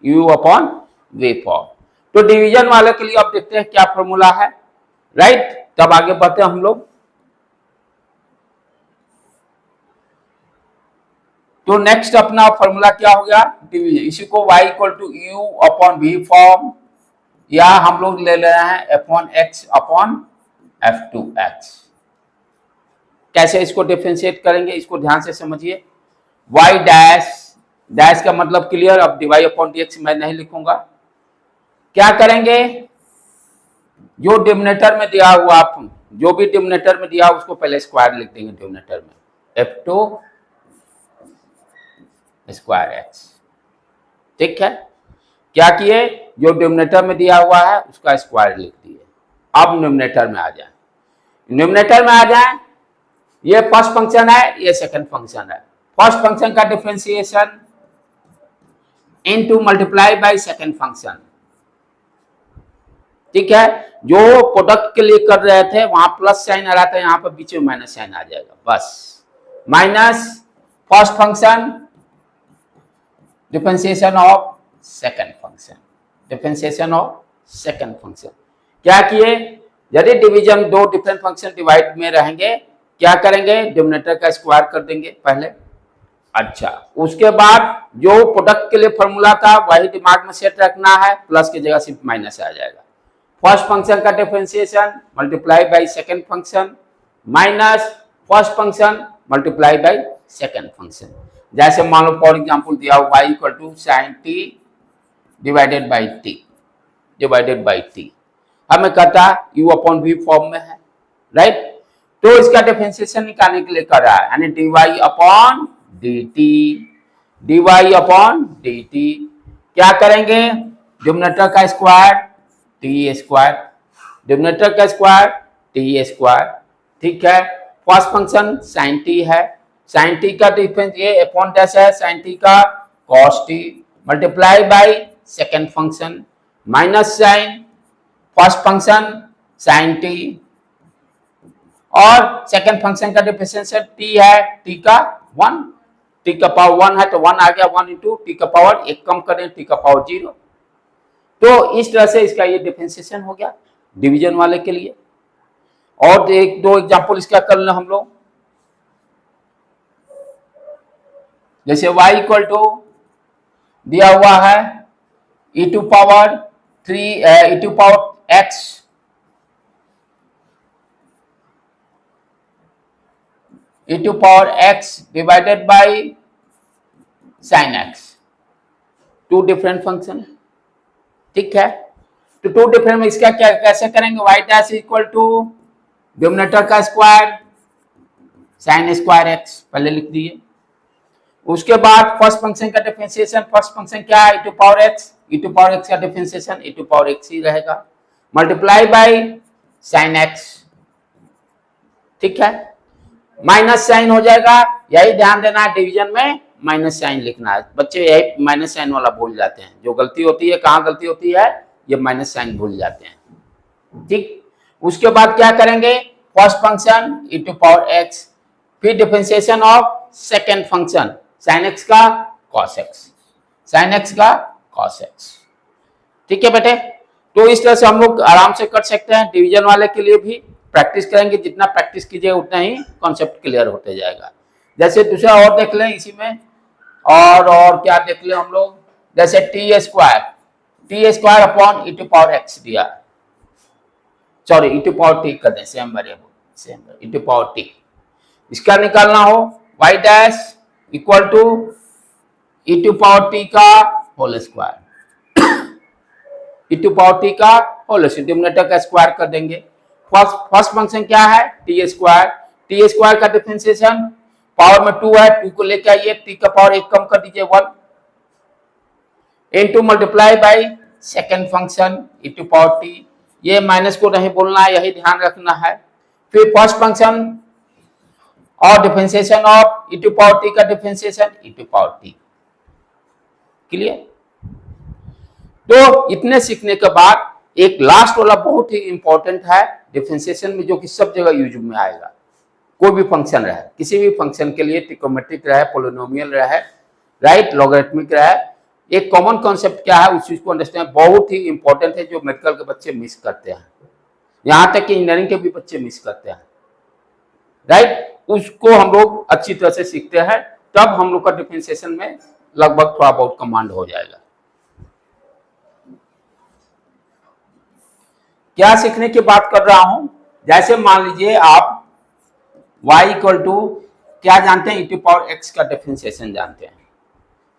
S1: u upon v form. तो डिवीजन वाले के लिए अब देखते हैं क्या फॉर्मूला है, राइट। तब आगे बढ़ते हैं हम लोग। तो नेक्स्ट अपना फॉर्मूला क्या हो गया, डिवीजन, इसी को y equal to u upon v form, या हम लोग ले रहे हैं f1x अपॉन f2x। कैसे इसको डिफरेंशिएट करेंगे, इसको ध्यान से समझिए। y डैश, डैश का मतलब क्लियर, अब dy अपॉन dx मैं नहीं लिखूंगा। क्या करेंगे, जो डिनोमिनेटर में दिया हुआ, जो भी डिनोमिनेटर में दिया उसको पहले स्क्वायर लिख देंगे डिनोमिनेटर में, f2 स्क्वायर x, ठीक है। क्या किए, जो डिनोमिनेटर में दिया हुआ है उसका स्क्वायर लिख दिए। अब न्यूमरेटर में आ जाए, न्यूमरेटर में आ जाए, ये फर्स्ट फंक्शन है, ये सेकंड फंक्शन है। फर्स्ट फंक्शन का differentiation into multiply by second function, ठीक है। जो प्रोडक्ट के लिए कर रहे थे वहां प्लस साइन आ रहा था, यहाँ पर बीच में माइनस साइन आ जाएगा, बस minus first function differentiation of second function, differentiation of second function. क्या किए, यदि डिवीजन दो डिफरेंट फंक्शन डिवाइड में रहेंगे, क्या करेंगे, डिनोमिनेटर का स्क्वायर कर देंगे पहले। अच्छा, उसके बाद जो प्रोडक्ट के लिए फॉर्मूला था वही दिमाग में सेट रखना है, प्लस की जगह सिर्फ माइनस आ जाएगा। फर्स्ट फंक्शन का differentiation multiply by second function minus first function multiply by second function. जैसे मान लो फॉर एग्जांपल दिया हो y equal to sin t divided by t, divided by t, हमें कहता u अपॉन v फॉर्म में है, राइट। तो इसका डिफरेंशिएशन निकालने के लिए कर रहा है, यानी dy upon dt, dy upon dt। क्या करेंगे, डिनोमिनेटर का स्क्वायर t स्क्वायर, डिनोमिनेटर का स्क्वायर t स्क्वायर, ठीक है। फर्स्ट फंक्शन sin t है, sin t का डिफरेंस ये अपॉन डैश है, sin t का cos t multiply by second function minus sine first function sin t, और सेकंड फंक्शन का डिफरेंशिएशन t है, t का 1, t का पावर 1 है तो 1 आ गया, 1 इंटू t का पावर 1 कम करें, t का पावर 0। तो इस तरह से इसका ये डिफरेंशिएशन हो गया डिवीजन वाले के लिए। और एक दो एग्जांपल इसका कर लें हम लोग। जैसे y इक्वल टू दिया हुआ है e to power 3 e to power x e to power x divided by sin x, two different function, ठीक है। तो टू डिफरेंट में इसका क्या कैसे करेंगे, y dash equal to denominator का स्क्वायर sin स्क्वायर x पहले लिख दिए। उसके बाद फर्स्ट फंक्शन का डिफरेंशिएशन, फर्स्ट फंक्शन क्या है, e टू पावर x का differentiation e to power x ही रहेगा, मल्टीप्लाई बाय sin x, ठीक है। माइनस साइन हो जाएगा, यही ध्यान देना है, डिवीजन में माइनस साइन लिखना है। बच्चे यही माइनस साइन वाला भूल जाते हैं, जो गलती होती है, कहाँ गलती होती है, ये माइनस साइन भूल जाते हैं, ठीक। उसके बाद क्या करेंगे, first function e to power x, फिर differentiation of second function sin x का cos x, sin x का cos x, ठीक है बेटे। तो इस तरह से हम लोग आराम से कर सकते हैं, डिवीजन वाले के लिए भी प्रैक्टिस करेंगे, जितना प्रैक्टिस कीजिए उतना ही कॉन्सेप्ट क्लियर होते जाएगा। जैसे दूसरा और देख लें इसी में, और क्या देख लें हम लोग, जैसे t square upon e to power x दिया, sorry e to power t कर दें, same variable, same e to power t, इसका निकालना हो y dash equal to e to power t का whole square, e to power t का होल स्क्वायर, डिनोमिनेटर का स्क्वायर कर देंगे। फर्स्ट फंक्शन क्या है, टी स्क्वायर का डिफरेंशिएशन पावर में 2 है, 2 को लेके आइए, t का पावर 1 कम कर दीजिए 1, into multiply by second function e to power t, ये माइनस को नहीं बोलना है, यही ध्यान रखना है। फिर फर्स्ट फंक्शन और differentiation of e to power t का differentiation e to power t। Clear? तो इतने सीखने के बाद एक लास्ट वाला बहुत ही इंपॉर्टेंट है डिफरेंशिएशन में, जो कि सब जगह यूज में आएगा। कोई भी फंक्शन रहे, किसी भी फंक्शन के लिए ट्रिग्नोमेट्रिक रहे, पोलिनोमियल रहे, राइट, लॉगरिथमिक रहे, एक कॉमन कॉन्सेप्ट क्या है उस चीज को अंडरस्टैंड बहुत ही इंपॉर्टेंट है, जो मेडिकल के बच्चे मिस करते हैं, यहां तक कि इंजीनियरिंग के भी बच्चे मिस करते हैं, राइट। उसको हम लोग अच्छी तरह से सीखते हैं, तब हम लोग का डिफरेंशिएशन में लगभग थोड़ा बहुत कमांड हो जाएगा। क्या सीखने की बात कर रहा हूं, जैसे मान लीजिए आप y इक्वल टू क्या जानते हैं, e टू पावर x का डिफरेंशिएशन जानते हैं,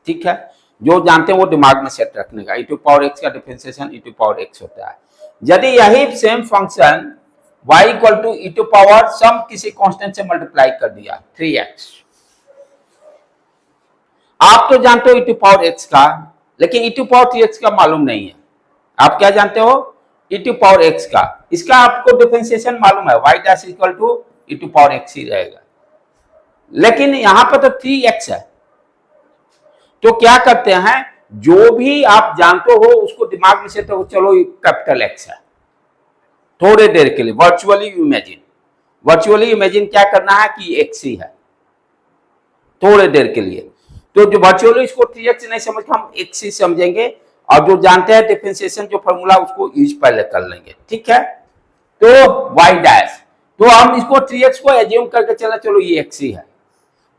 S1: ठीक है, जो जानते हैं वो दिमाग में सेट रखने का, e टू पावर x का differentiation e to power x होता है। यदि यही same function y equal to e to power some किसी कांस्टेंट से मल्टीप्लाई कर दिया 3x, आप तो जानते हो e टू पावर x का, लेकिन e टू पावर 3x का मालूम नहीं है। आप क्या जानते हो, e टू पावर x का, इसका आपको डिफरेंशिएशन मालूम है, y dash equal to e to power x ही रहेगा, लेकिन यहां पर तो 3x है। तो क्या करते हैं, जो भी आप जानते हो उसको दिमाग में से तो चलो कैपिटल X है, थोड़े देर के लिए वर्चुअली इमेजिन क्या करना है कि x ही है थोड़े देर के लिए। तो जो वर्चुअली इसको 3x नहीं समझ हम x ही समझेंगे, और जो जानते हैं डिफरेंशिएशन जो फॉर्मूला उसको यूज पहले कर लेंगे, ठीक है। तो y डैश, तो हम इसको 3x को एज्यूम करके चलो ये x ही है,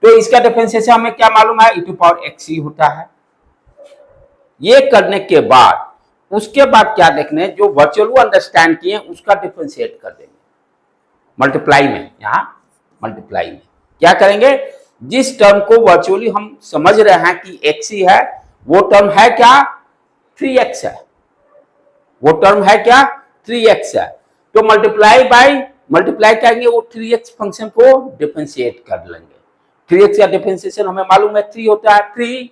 S1: तो इसका डिफरेंशिएशन हमें क्या मालूम है, e टू पावर x ही होता है। ये करने के बाद उसके बाद क्या देखने, जो वर्चुअल अंडरस्टैंड किए उसका डिफरेंशिएट कर देंगे मल्टीप्लाई में। यहां मल्टीप्लाई में क्या करेंगे, जिस टर्म को वर्चुअली हम समझ रहे हैं कि x ही है, वो टर्म है क्या, 3x है, वो टर्म है क्या, 3x है। तो मल्टीप्लाई करेंगे, वो 3x फंक्शन को डिफरेंशिएट कर लेंगे। 3x का डिफरेंशिएशन हमें मालूम है 3 होता है, 3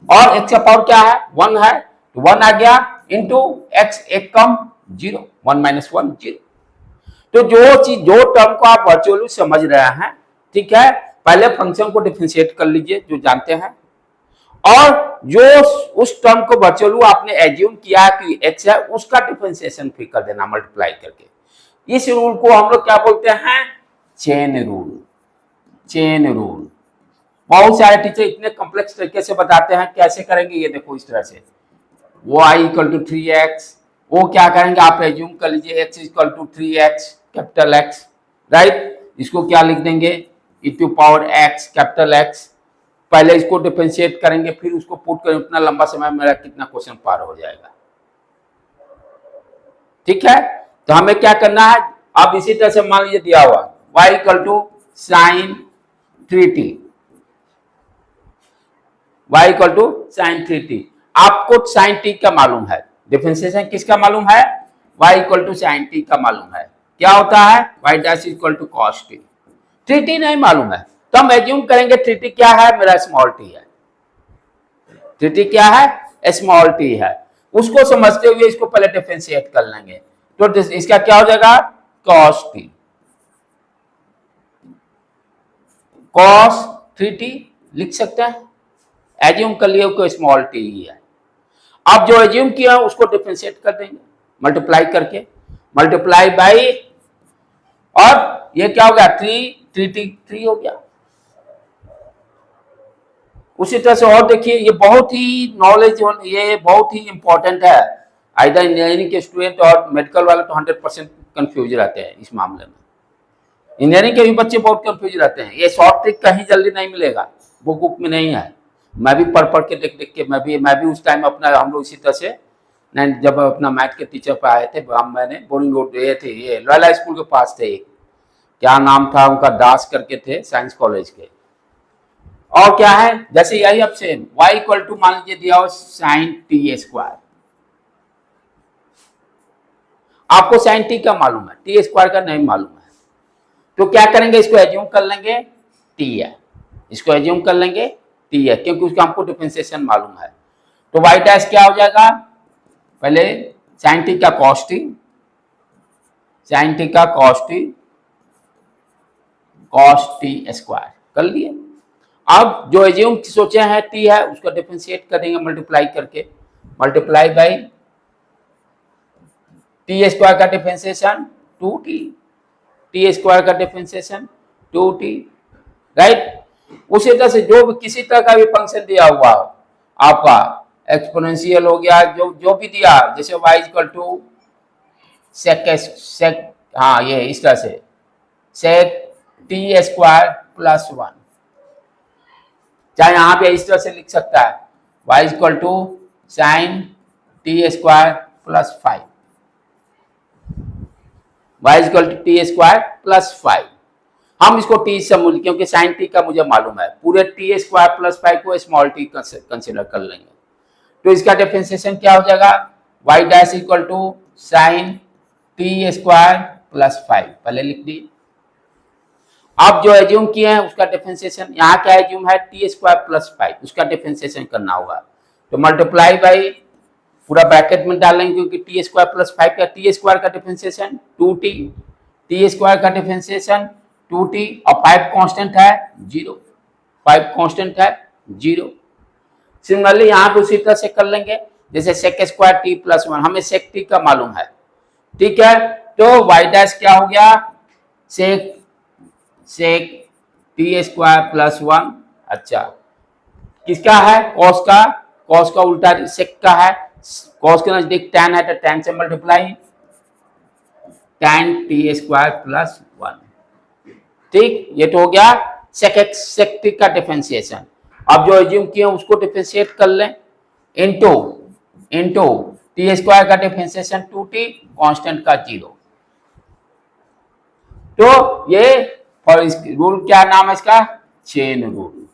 S1: और x का पावर क्या है, 1 है, तो 1 आ गया इंटू x, एक कम 0, 1 माइनस 1 0। तो जो टर्म को आप वर्चुअली समझ रहे हैं, ठीक है, पहले फंक्शन को डिफरेंशिएट कर लीजिए जो जानते हैं, और जो उस टर्म को वर्चुअली आपने एज्यूम किया कि x है उसका डिफरेंशिएशन फिर कर देना मल्टीप्लाई करके। इस रूल को हम लोग क्या बोलते हैं, चेन रूल। बहुत सारे टीचर इतने कॉम्प्लेक्स तरीके से बताते हैं, कैसे करेंगे ये देखो, इस तरह से y इक्वल टू 3x, वो क्या करेंगे आप एज्यूम कर लीजिए x equal to 3x capital X, right, इसको क्या लिख देंगे e to power x capital X, पहले इसको डिफरेंशिएट करेंगे फिर उसको पुट करें, उतना लंबा समय मेरा कितना क्वेश्चन पार हो जाएगा, ठीक है। तो हमें क्या करना है, अब इसी तरह से मान लीजिए दिया हुआ y equal to sine 3t, y equal to sine 3t, आपको साइन t का मालूम है, डिफरेंशिएशन किसका मालूम है, y equal to sine t का मालूम है, क्या होता है y dash equal to cos t। 3t नहीं मालूम है तो हम एज्यूम करेंगे 3t क्या है, मेरा स्मॉल t है, 3t क्या है, स्मॉल t है, उसको समझते हुए इसको पहले डिफरेंशिएट कर लेंगे, तो इसका क्या हो जाएगा, cos t, cos 3t लिख सकते हैं, एज्यूम कर लिया को स्मॉल t ही है। अब जो एज्यूम किया उसको डिफरेंशिएट कर देंगे मल्टीप्लाई करके, मल्टीप्लाई बाई, और ये क्या हो गया 3 हो गया। उसी तरह से और देखिए, ये बहुत ही नॉलेज, ये बहुत ही इंपॉर्टेंट है, आइदर इंजीनियरिंग के स्टूडेंट और मेडिकल वाले तो 100% कंफ्यूज रहते हैं इस मामले में, इंजीनियरिंग के भी बच्चे बहुत कंफ्यूज रहते हैं, ये शॉर्ट ट्रिक कहीं जल्दी नहीं मिलेगा, बुक में नहीं है, मैं भी पढ़ के देख के मैं भी उस टाइम अपना, हम लोग इसी तरह से जब अपना मैथ के टीचर पर आए थे, मैंने बोरिंग रोड ये थे, ये लॉयला स्कूल के पास थे, क्या नाम था उनका, दास करके थे, साइंस कॉलेज के, और क्या है जैसे यही अब सेम y इक्वल टू मान लीजिए दिया हो साइन t स्क्वायर, आपको साइन t का मालूम है, t स्क्वायर का नहीं मालूम है, तो क्या करेंगे, इसको एज्यूम कर लेंगे t है, इसको एज्यूम कर लेंगे t है, क्योंकि उसका हमको डिफरेंशिएशन मालूम है। तो y डैश क्या हो जाएगा, पहले साइन t का cos t, साइन t का cos t cos t square कर लिए। अब जो एज्यूम सोचे हैं t है उसका डिफरेंशिएट करेंगे मल्टीप्लाई करके, मल्टीप्लाई बाई टी स्क्वायर का डिफरेंशिएशन 2t, टी स्क्वायर का डिफरेंशिएशन 2t, राइट। उसी तरह से जो भी किसी तरह का भी फंक्शन दिया हुआ हो आपका, एक्सपोनेंशियल हो गया, जो भी दिया, जैसे y इक्वल टू सेक, हाँ ये इस तरह से सेक टी स्क्वायर प्लस 1, चाहे यहाँ पे इस तरह से लिख सकता है y equal to sine t square plus 5, y equal to T square plus 5। हम इसको t से मूल्य, क्योंकि साइन t का मुझे मालूम है, पूरे टी स्क्वायर प्लस 5 को स्मॉल t कंसिडर कर लेंगे, तो इसका डिफरेंशिएशन क्या हो जाएगा, y dash equal to sine t square plus 5 पहले लिख दी। अब जो एज्यूम किए हैं उसका डिफरेंशिएशन, यहाँ क्या एज्यूम है टी स्क्वायर प्लस 5, उसका डिफरेंशिएशन करना होगा, तो मल्टीप्लाई बाई पूरा ब्रैकेट में डालेंगे, क्योंकि टी स्क्वायर प्लस 5 का टी स्क्वायर का डिफरेंशिएशन 2t, टी स्क्वायर का डिफरेंशिएशन 2t, और 5 कांस्टेंट है 0, 5 कांस्टेंट है 0। सिमिलरली यहाँ पे उसी तरह से कर लेंगे, जैसे सेक स्क्वायर टी प्लस 1, हमें सेक टी का मालूम है, ठीक है, तो y डैश क्या हो गया, सेक टी स्क्वायर प्लस 1, अच्छा किसका है, कॉस का उल्टा सेक का है, कॉस के नजदीक tan है तो tan से multiply, tan T square plus 1, ठीक, ये तो हो गया सेक टी का डिफरेंशिएशन। अब जो एज्यूम किए उसको डिफरेंशिएट कर लें, इनटू टी स्क्वायर का डिफरेंशिएशन 2t, कांस्टेंट का 0, तो ये और इस रूल क्या नाम है इसका, चेन रूल,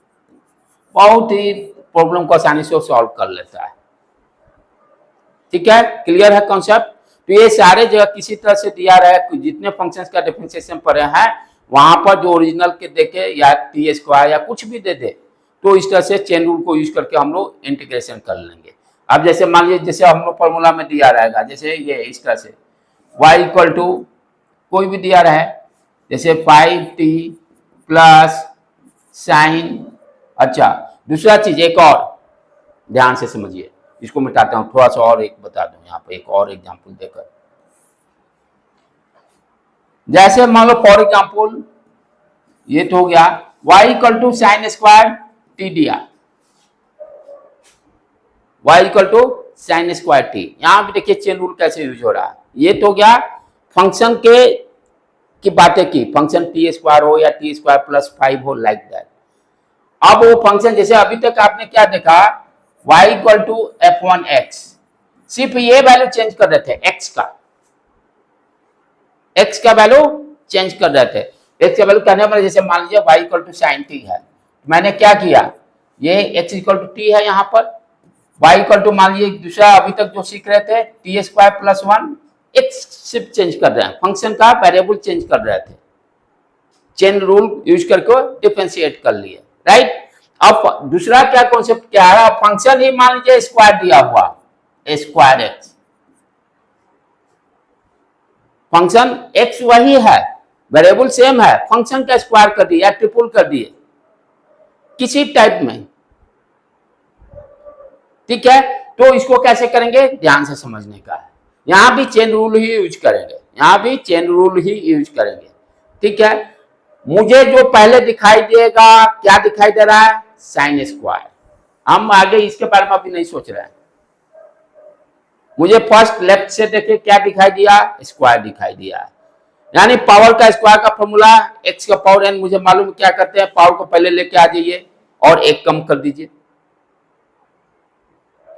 S1: बहुत ही प्रॉब्लम को आसानी से सॉल्व कर लेता है, ठीक है, क्लियर है कॉन्सेप्ट। तो ये सारे जगह किसी तरह से दिया रहा, जितने फंक्शंस का डिफरेंशिएशन पड़े हैं वहां पर जो ओरिजिनल के देखे या टी स्क्वायर या कुछ भी दे दे, तो इस तरह से चेन रूल को यूज करके हम लोग इंटीग्रेशन कर लेंगे। अब जैसे मान लीजिए, जैसे हम लोग फॉर्मूला में दिया रहेगा, जैसे ये इस तरह से y इक्वल टू कोई भी दिया रहे, जैसे 5t प्लस साइन, अच्छा दूसरा चीज एक और ध्यान से समझिए, इसको मिटाता हूं, थोड़ा सा और एक बता दूं, यहाँ पे एक और एग्जांपल देकर, जैसे मान लो फॉर एग्जांपल ये तो हो गया y equal to sine square t दिया, y equal to sine square t, यहां भी देखिए चेन रूल कैसे यूज हो रहा है, ये तो गया फंक्शन की बातें की, फंक्शन टी स्क्वायर हो या टी स्क्वायर प्लस 5 हो, लाइक दैट। अब वो फंक्शन जैसे अभी तक आपने क्या देखा, y इक्वल टू f1x, सिर्फ ये वैल्यू चेंज कर रहे थे, x का वैल्यू चेंज कर रहे थे, x का वैल्यू कहने पर जैसे मान लीजिए y equal to sine t है, मैंने क्या किया, ये x इक्वल टू टी है, यहाँ पर y इक्वल टू मान लीजिए दूसरा अभी तक जो सीख रहे थे टी स्क्वायर प्लस 1, x सिर्फ चेंज कर रहे हैं, फंक्शन का वेरिएबल चेंज कर रहे थे, चेन रूल यूज करके डिफरेंशिएट कर लिए, राइट। अब दूसरा क्या कॉन्सेप्ट क्या है, फंक्शन ही मान लीजिए स्क्वायर दिया हुआ, स्क्वायर एक्स, फंक्शन x वही है, वेरिएबल सेम है, फंक्शन का स्क्वायर कर दिया या ट्रिपल कर दिए किसी टाइप में, ठीक है, तो इसको कैसे करेंगे ध्यान से समझने का है, यहां भी चेन रूल ही यूज करेंगे, यहां भी चेन रूल ही यूज करेंगे, ठीक है। मुझे जो पहले दिखाई देगा, क्या दिखाई दे रहा है, साइन स्क्वायर, हम आगे इसके बारे में अभी नहीं सोच रहे हैं, मुझे फर्स्ट लेफ्ट से देखे क्या दिखाई दिया, स्क्वायर दिखाई दिया, यानी पावर का स्क्वायर का फॉर्मूला x का पावर n, मुझे मालूम क्या करते हैं, पावर को पहले लेके आ जाइए और एक कम कर दीजिए,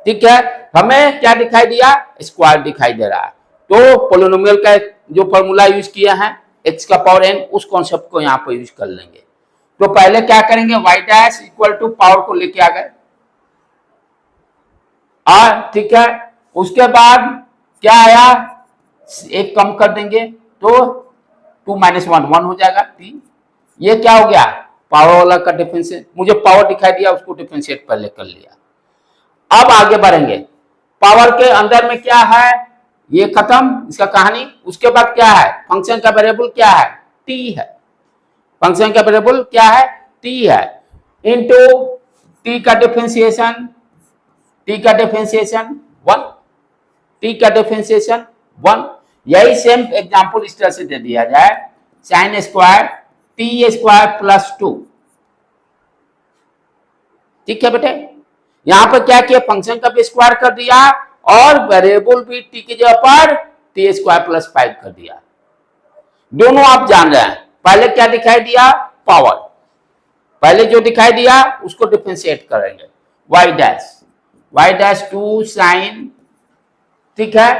S1: ठीक है, हमें क्या दिखाई दिया, स्क्वायर दिखाई दे रहा है, तो पोलिनोमियल का जो फॉर्मूला यूज किया है x का पावर n, उस कॉन्सेप्ट को यहाँ पर यूज कर लेंगे। तो पहले क्या करेंगे, y dash equal to power को लेके आ गए, ठीक है, उसके बाद क्या आया, एक कम कर देंगे तो 2 माइनस 1 1 हो जाएगा t, ये क्या हो गया, पावर वाला का डिफरेंशिएट, मुझे पावर दिखाई दिया उसको डिफरेंशिएट पहले कर लिया। अब आगे बढ़ेंगे, पावर के अंदर में क्या है, ये खत्म इसका कहानी, उसके बाद क्या है, फंक्शन का वेरिएबल क्या है, t है, फंक्शन का वेरिएबल क्या है, टी है, इनटू टी का डिफरेंशिएशन, टी का डिफरेंशिएशन 1, टी का डिफरेंशिएशन 1। यही सेम एग्जांपल इस तरह से दे दिया जाए, sign square T square plus 2। ठीक है बेटे, यहां पर क्या किया, फंक्शन का भी स्क्वायर कर दिया और वेरिएबल भी टी की जगह पर टी स्क्वायर प्लस 5 कर दिया। दोनों आप जान रहे हैं, पहले क्या दिखाई दिया, पावर, पहले जो दिखाई दिया उसको डिफरेंशिएट करेंगे, y डैश 2 साइन, ठीक है,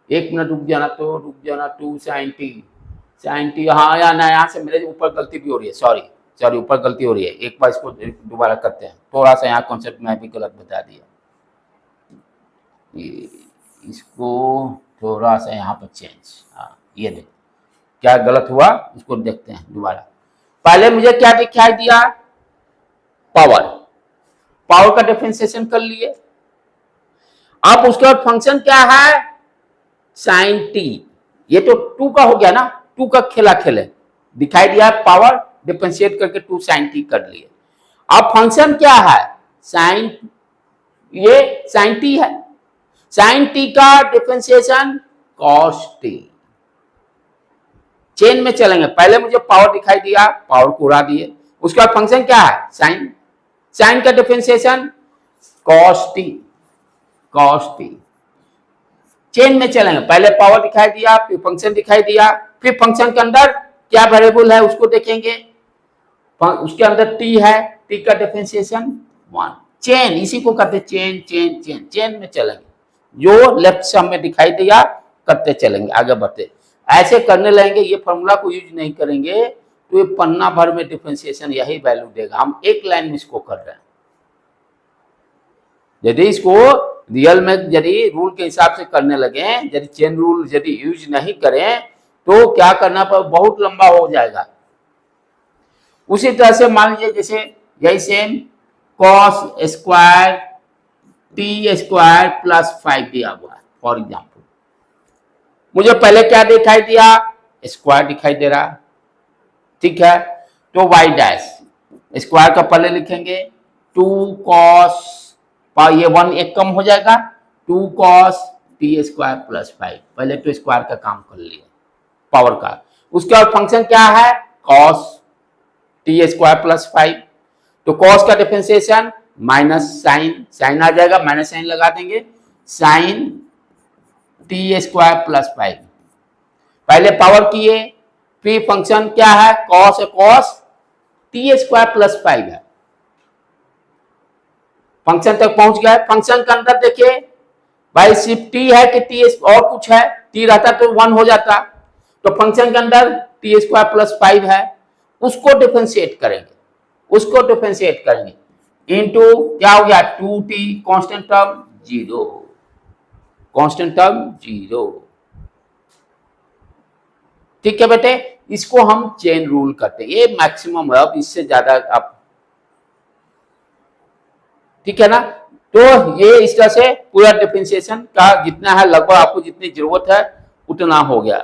S1: एक मिनट रुक जाना, तो रुक जाना, 2 साइन टी, हाँ या ना, यहाँ से मेरे ऊपर गलती भी हो रही है, सॉरी ऊपर गलती हो रही है, एक बार इसको दोबारा करते हैं, थोड़ा सा यहाँ कॉन्सेप्ट में भी गलत बता दिया, इसको थोड़ा सा यहाँ पर चेंज, हाँ ये देख क्या गलत हुआ, इसको देखते हैं दोबारा। पहले मुझे क्या दिखाई दिया, पावर का डिफरेंशिएशन कर लिए, अब उसके बाद फंक्शन क्या है, साइन टी, ये तो 2 का हो गया ना, 2 का खेला खेले दिखाई दिया, पावर डिफरेंशिएट करके 2 साइन टी कर लिए। अब फंक्शन क्या है, साइन, ये साइन टी है, साइन टी का डिफरेंशिएशन कॉस टी। चेन में चलेंगे, पहले मुझे पावर दिखाई दिया, पावर को उड़ा दिए, उसके बाद फंक्शन क्या है, साइन का डिफरेंशिएशन कॉस टी। चेन में चलेंगे, पहले पावर दिखाई दिया, फिर फंक्शन दिखाई दिया, फिर फंक्शन के अंदर क्या वेरिएबल है उसको देखेंगे, उसके अंदर टी है, टी का डिफरेंशिएशन 1। चेन, इसी को कहते हैं चेन में चलेंगे, जो लेफ्ट साइड में दिखाई दिया करते चलेंगे, आगे बढ़ते, ऐसे करने लगेंगे, ये फॉर्मूला को यूज नहीं करेंगे तो ये पन्ना भर में डिफरेंशिएशन यही वैल्यू देगा। हम एक लाइन में इसको कर रहे हैं, यदि इसको रियल में यदि रूल के हिसाब से करने लगे, यदि चेन रूल यदि यूज नहीं करें तो क्या करना पर बहुत लंबा हो जाएगा। उसी तरह से मान लीजिए जैसे यही same cos square T square plus 5 दिया हुआ है, फॉर एग्जाम्पल मुझे पहले क्या दिखाई दिया, स्क्वायर दिखाई दे रहा, ठीक है, तो y डैश स्क्वायर का पहले लिखेंगे 2 कॉस, ये 1 एक कम हो जाएगा, 2 कॉस टी स्क्वायर प्लस 5, पहले तो स्क्वायर का काम कर लिया पावर का। उसके बाद फंक्शन क्या है, कॉस टी स्क्वायर प्लस 5, तो कॉस का डिफरेंशिएशन माइनस साइन आ जाएगा, माइनस साइन लगा देंगे, साइन टी स्क्वायर प्लस 5, पहले पावर किए, फिर फंक्शन क्या है, कॉस टी स्क्वायर प्लस 5 है, फंक्शन तक पहुंच गया। फंक्शन के अंदर देखिए भाई सिर्फ टी है कि टी और कुछ है, टी रहता तो 1 हो जाता, तो फंक्शन के अंदर टी स्क्वायर प्लस 5 है, उसको डिफरेंशिएट करेंगे, इनटू क्या हो गया 2t, कांस्टेंट टर्म 0, ठीक है बेटे, इसको हम चेन रूल करते हैं, ये मैक्सिमम है, अब इससे ज्यादा आप, ठीक है ना। तो ये इस तरह से पूरा डिफरेंशिएशन का जितना है लगभग आपको जितनी जरूरत है उतना हो गया।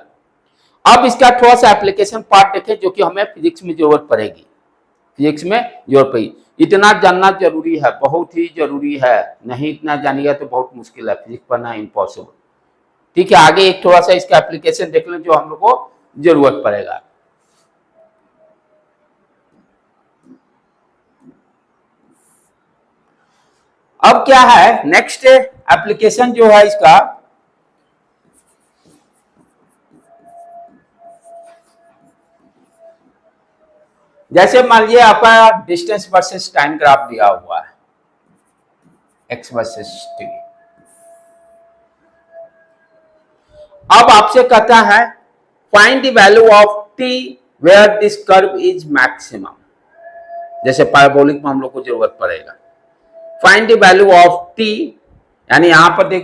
S1: अब इसका थोड़ा सा एप्लीकेशन पार्ट देखें जो कि हमें फिजिक्स में जरूरत पड़ेगी, इतना जानना जरूरी है, बहुत ही जरूरी है, नहीं इतना जानिएगा तो बहुत मुश्किल है, फिजिक्स पढ़ना इम्पॉसिबल, ठीक है। आगे एक थोड़ा सा इसका एप्लीकेशन देख लें जो हम लोग को जरूरत पड़ेगा। अब क्या है नेक्स्ट एप्लीकेशन जो है इसका, जैसे मान लीजिए आपका डिस्टेंस वर्सेस टाइम ग्राफ दिया हुआ है, एक्स वर्सेस टी। अब आपसे कहता है find the value of t where this curve is maximum, जैसे पैराबोलिक में हम लोग को जरूरत पड़ेगा। Find the value of t, यानी यहां पर देख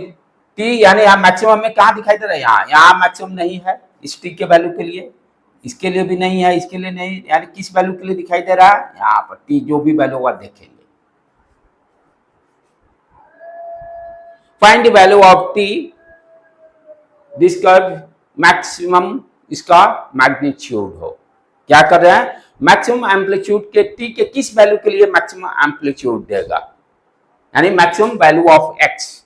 S1: टी, यानी यहां मैक्सिमम में कहां दिखाई दे रहा है, यहां मैक्सिमम नहीं है इस टी के वैल्यू के लिए, इसके लिए भी नहीं है, इसके लिए नहीं, यानी किस वैल्यू के लिए दिखाई दे रहा है, यहाँ पर टी जो भी वैल्यू होगा देखेंगे। Find the value of T this curve maximum, इसका मैग्नीट्यूड हो, क्या कर रहे हैं, मैक्सिमम एम्पलीट्यूड के टी के किस वैल्यू के लिए मैक्सिमम एम्पलीट्यूड देगा, यानी maximum value of x.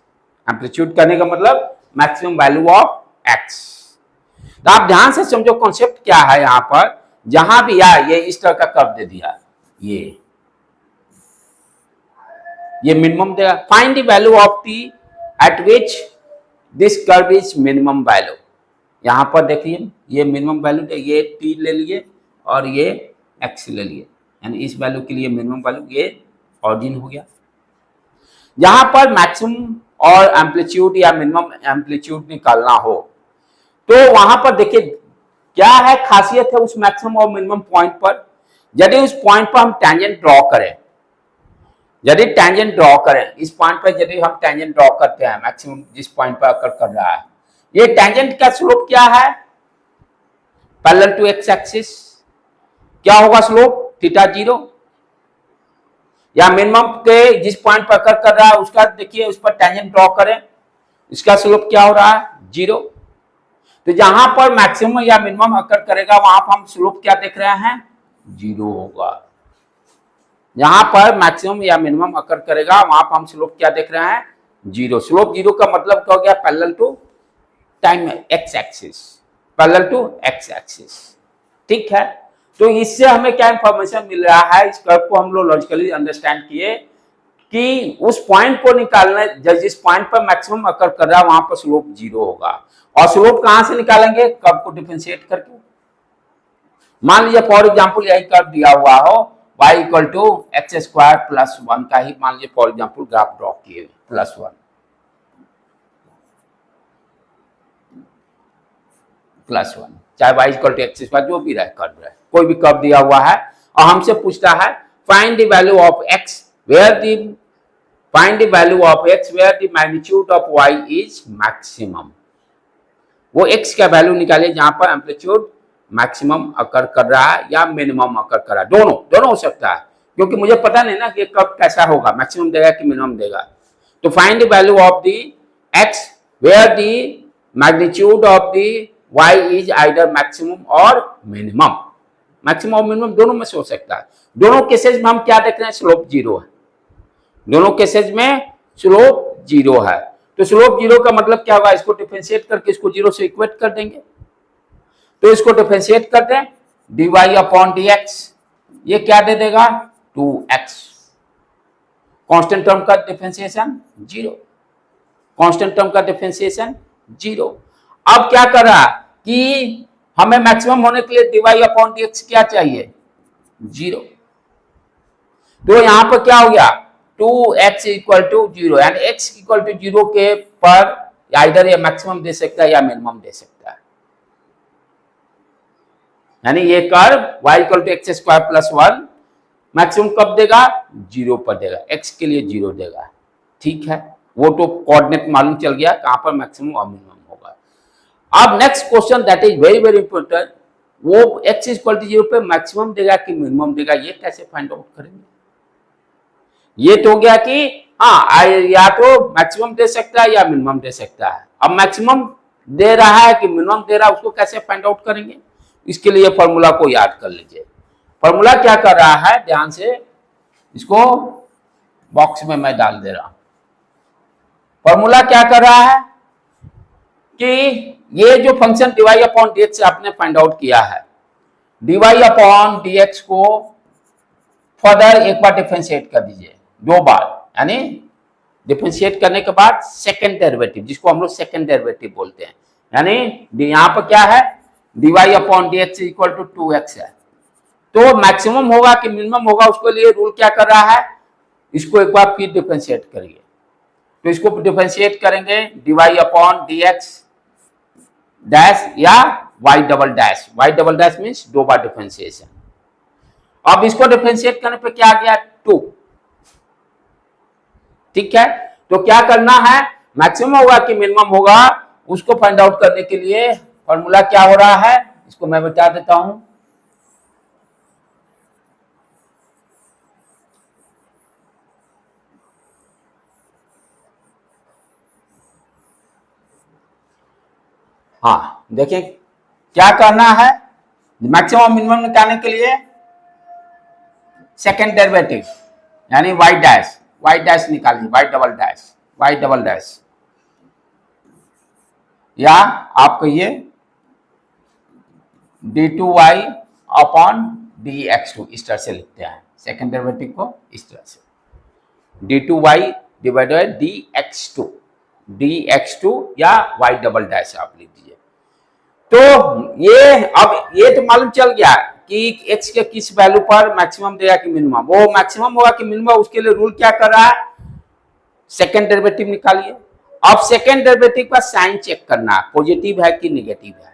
S1: Amplitude करने का मतलब मैक्सिमम वैल्यू ऑफ एक्स। तो आप ध्यान से समझो कॉन्सेप्ट क्या है यहां पर, जहां भी ये इस तरह का कर्व दे दिया, ये मिनिमम देगा। Find the value of T eight which this curve is minimum value. यहां पर देखिए ये मिनिमम वैल्यू, ये टी ले लिए और ये एक्स ले लिए, यानी इस वैल्यू के लिए मिनिमम वैल्यू, ये ऑरिजिन हो गया। यहां पर मैक्सिमम और एम्पलीट्यूड या मिनिमम एम्पलीट्यूड निकालना हो तो वहां पर देखिए क्या है, खासियत है उस मैक्सिमम और मिनिमम पॉइंट पर। यदि उस पॉइंट पर हम टेंजेंट ड्रॉ करें, यदि टेंजेंट ड्रॉ करें, इस पॉइंट पर यदि हम टेंजेंट ड्रॉ करते हैं, मैक्सिमम जिस पॉइंट पर अकर कर रहा है, ये टेंजेंट का स्लोप क्या है, पैरेलल टू एक्स एक्सिस। क्या होगा स्लोप, थीटा 0। या मिनिमम के जिस पॉइंट पर अकर कर रहा है उसका देखिए, उस पर टेंजेंट ड्रॉ करें, इसका स्लोप क्या हो रहा है, 0। तो जहां पर मैक्सिमम या मिनिमम अकर करेगा वहां पर हम स्लोप क्या देख रहे हैं, 0 होगा। यहां पर मैक्सिमम या मिनिमम अकर करेगा वहां पर हम स्लोप क्या देख रहे हैं, 0। स्लोप 0 का मतलब क्या हो गया, parallel to time x axis, parallel to x axis. ठीक है, तो इससे हमें क्या इंफॉर्मेशन मिल रहा है, इस कर्व को हम लोग लॉजिकली अंडरस्टैंड किए कि उस पॉइंट को निकालना, जिस पॉइंट पर मैक्सिमम अकर कर रहा है वहां पर स्लोप 0 होगा। और स्लोप कहां से निकालेंगे, कर्व को डिफरेंशिएट करके। मान लीजिए फॉर एग्जांपल यही कर्व दिया हुआ हो, y equal to x square plus 1 का ही मान लीजिए फॉर एग्जांपल ग्राफ ड्रॉ किए प्लस 1 प्लस 1, चाहे y equal to x square जो भी रहे कर्व रहे, कोई भी कर्व दिया हुआ है और हमसे पूछता है find the value of x where the find the value of x where the magnitude of y is maximum. वो x का वैल्यू निकालिए जहां पर एम्पलीट्यूड मैक्सिमम अकर कर रहा है या मिनिमम अकर कर रहा है, दोनों हो सकता है, क्योंकि मुझे पता नहीं ना कि कब कैसा होगा, मैक्सिमम देगा कि मिनिमम देगा। तो find the value of the x where the magnitude of the y is either maximum और मिनिमम। मैक्सिमम और मिनिमम दोनों में से हो सकता है। दोनों केसेज में हम क्या देख रहे हैं, स्लोप 0 है। दोनों केसेज में स्लोप 0 है। तो स्लोप 0 का मतलब क्या होगा, इसको डिफरेंशिएट करके इसको 0 से इक्वेट कर देंगे। तो इसको डिफरेंशिएट करते हैं, dy अपॉन dx, ये क्या दे देगा, 2x। कांस्टेंट टर्म का डिफरेंशिएशन 0, कांस्टेंट टर्म का डिफरेंशिएशन 0। अब क्या कर रहा कि हमें मैक्सिमम होने के लिए dy अपॉन dx क्या चाहिए, 0। तो यहां पर क्या हो गया, 2x इक्वल टू 0, यानी x इक्वल टू 0 के पर आइदर ये मैक्सिमम दे सकता है या मिनिमम दे सकता है। यानी ये curve y equal to x square plus 1 maximum कब देगा, 0 पर देगा, x के लिए 0 देगा। ठीक है, वो तो कोऑर्डिनेट मालूम चल गया कहां पर मैक्सिमम और मिनिमम होगा। अब next question that is very very important, वो x इक्वल टू 0 पे मैक्सिमम देगा कि मिनिमम देगा, ये कैसे फाइंड आउट करेंगे। ये तो हो गया कि हाँ या तो मैक्सिमम दे सकता है या मिनिमम दे सकता है। अब मैक्सिमम दे रहा है कि मिनिमम दे रहा है, उसको कैसे फाइंड आउट करेंगे, इसके लिए फॉर्मूला को याद कर लीजिए। फॉर्मूला क्या कर रहा है, ध्यान से इसको बॉक्स में मैं डाल दे रहा हूं। फॉर्मूला क्या कर रहा है कि ये जो फंक्शन dy अपॉन dx आपने फाइंड आउट किया है, dy अपॉन dx को फर्दर एक बार डिफरेंशिएट कर दीजिए, 2 बार, यानी डिफरेंशिएट करने के बाद सेकंड डेरिवेटिव, जिसको हम लोग सेकंड डेरिवेटिव बोलते हैं, यानी यहां पर क्या है, dy upon dx equal to 2x है। तो मैक्सिमम होगा कि मिनिमम होगा, उसके लिए रूल क्या कर रहा है, इसको एक बार फिर डिफरेंशिएट करिए। तो इसको डिफरेंशिएट करेंगे dy अपॉन dx डैश या y डबल डैश मीन्स 2 बार डिफरेंशिएशन। अब इसको डिफरेंशिएट करने पे क्या आ गया, 2। ठीक है, तो क्या करना है, मैक्सिमम होगा कि मिनिमम होगा, उसको फाइंड आउट करने के लिए फॉर्मूला क्या हो रहा है, इसको मैं बता देता हूं। हाँ देखिए क्या करना है, मैक्सिमम मिनिमम निकालने के लिए सेकेंड डेरिवेटिव यानी y डैश निकालिए, y डबल डैश या आप कहिए d2y अपॉन dx2, इस तरह से लिखते हैं सेकेंड डेरिवेटिव को, इस तरह से d2y डिवाइडेड dx2 या y डबल डैश आप लिख दीजिए। तो ये तो मालूम चल गया कि x के किस वैल्यू पर मैक्सिमम देगा कि मिनिमम, वो मैक्सिमम होगा कि मिनिमम, उसके लिए रूल क्या कर रहा है, सेकेंड डेरिवेटिव निकालिए। अब सेकेंड डेरिवेटिव का साइन चेक करना है, पॉजिटिव है कि नेगेटिव है,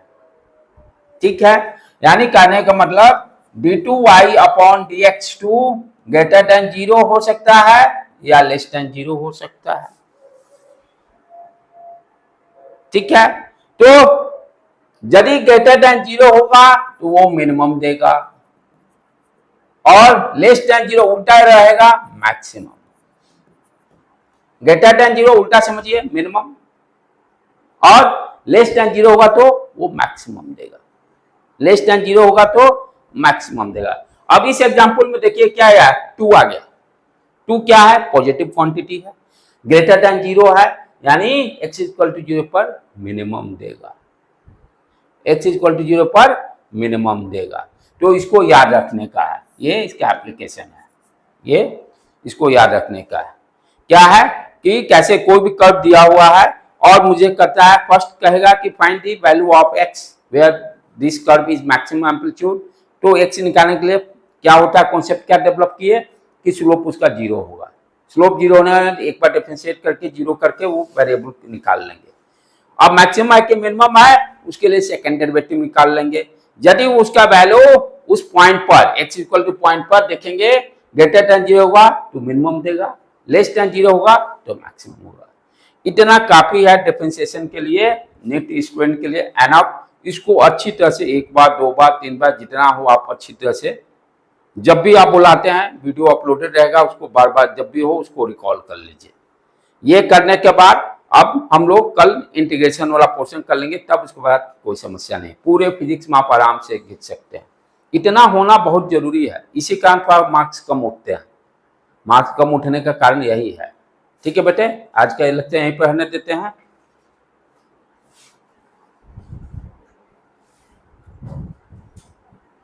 S1: ठीक है। यानी कहने का मतलब d2y upon dx2 greater than 0 हो सकता है या लेस देन 0 हो सकता है, ठीक है। तो यदि ग्रेटर देन 0 होगा तो वो मिनिमम देगा और लेस देन 0 उल्टा रहेगा मैक्सिमम। ग्रेटर देन 0 उल्टा समझिए मिनिमम, और लेस देन 0 होगा तो वो मैक्सिमम देगा, लेस देन 0 होगा तो मैक्सिमम देगा। अब इस एग्जांपल में देखिए क्या है, 2 आ गया। 2 क्या है, पॉजिटिव क्वांटिटी है, ग्रेटर देन 0 है, यानी x इक्वल टू 0 पर मिनिमम देगा, x इक्वल टू 0 पर मिनिमम देगा। तो इसको याद रखने का है, ये इसका एप्लीकेशन है, ये इसको याद रखने का है। क्या है कि कैसे कोई भी कर्व दिया हुआ है और मुझे कहता है, फर्स्ट कहेगा कि find the value of x where this curve is maximum amplitude. तो x निकालने के लिए क्या होता है, कॉन्सेप्ट क्या डेवलप किए कि स्लोप उसका 0 होगा, स्लोप 0 होने एक बार डिफरेंशिएट करके 0 करके वो वेरिएबल निकाल लेंगे। अब मैक्सिमम है कि मिनिमम है, उसके लिए सेकेंड डेरिवेटिव निकाल लेंगे। यदि उसका वैल्यू उस पॉइंट पर x इक्वल टू पॉइंट पर देखेंगे ग्रेटर देन 0 होगा तो मिनिमम देगा, लेस देन 0 होगा तो मैक्सिमम होगा। इतना काफी है डिफरेंशिएशन के लिए, नीट स्टूडेंट के लिए एनफ। इसको अच्छी तरह से 1 बार 2 बार 3 बार जितना हो आप अच्छी तरह से, जब भी आप बुलाते हैं वीडियो अपलोडेड रहेगा, उसको बार बार जब भी हो उसको रिकॉल कर लीजिए। ये करने के बाद अब हम लोग कल इंटीग्रेशन वाला पोर्शन कर लेंगे, तब उसके बाद कोई समस्या नहीं, पूरे फिजिक्स में आप आराम से खींच सकते हैं। इतना होना बहुत जरूरी है, इसी कारण पर मार्क्स कम उठते हैं, मार्क्स कम उठने का कारण यही है। ठीक है बेटे, आज का लेक्चर यहीं पर रहने देते हैं।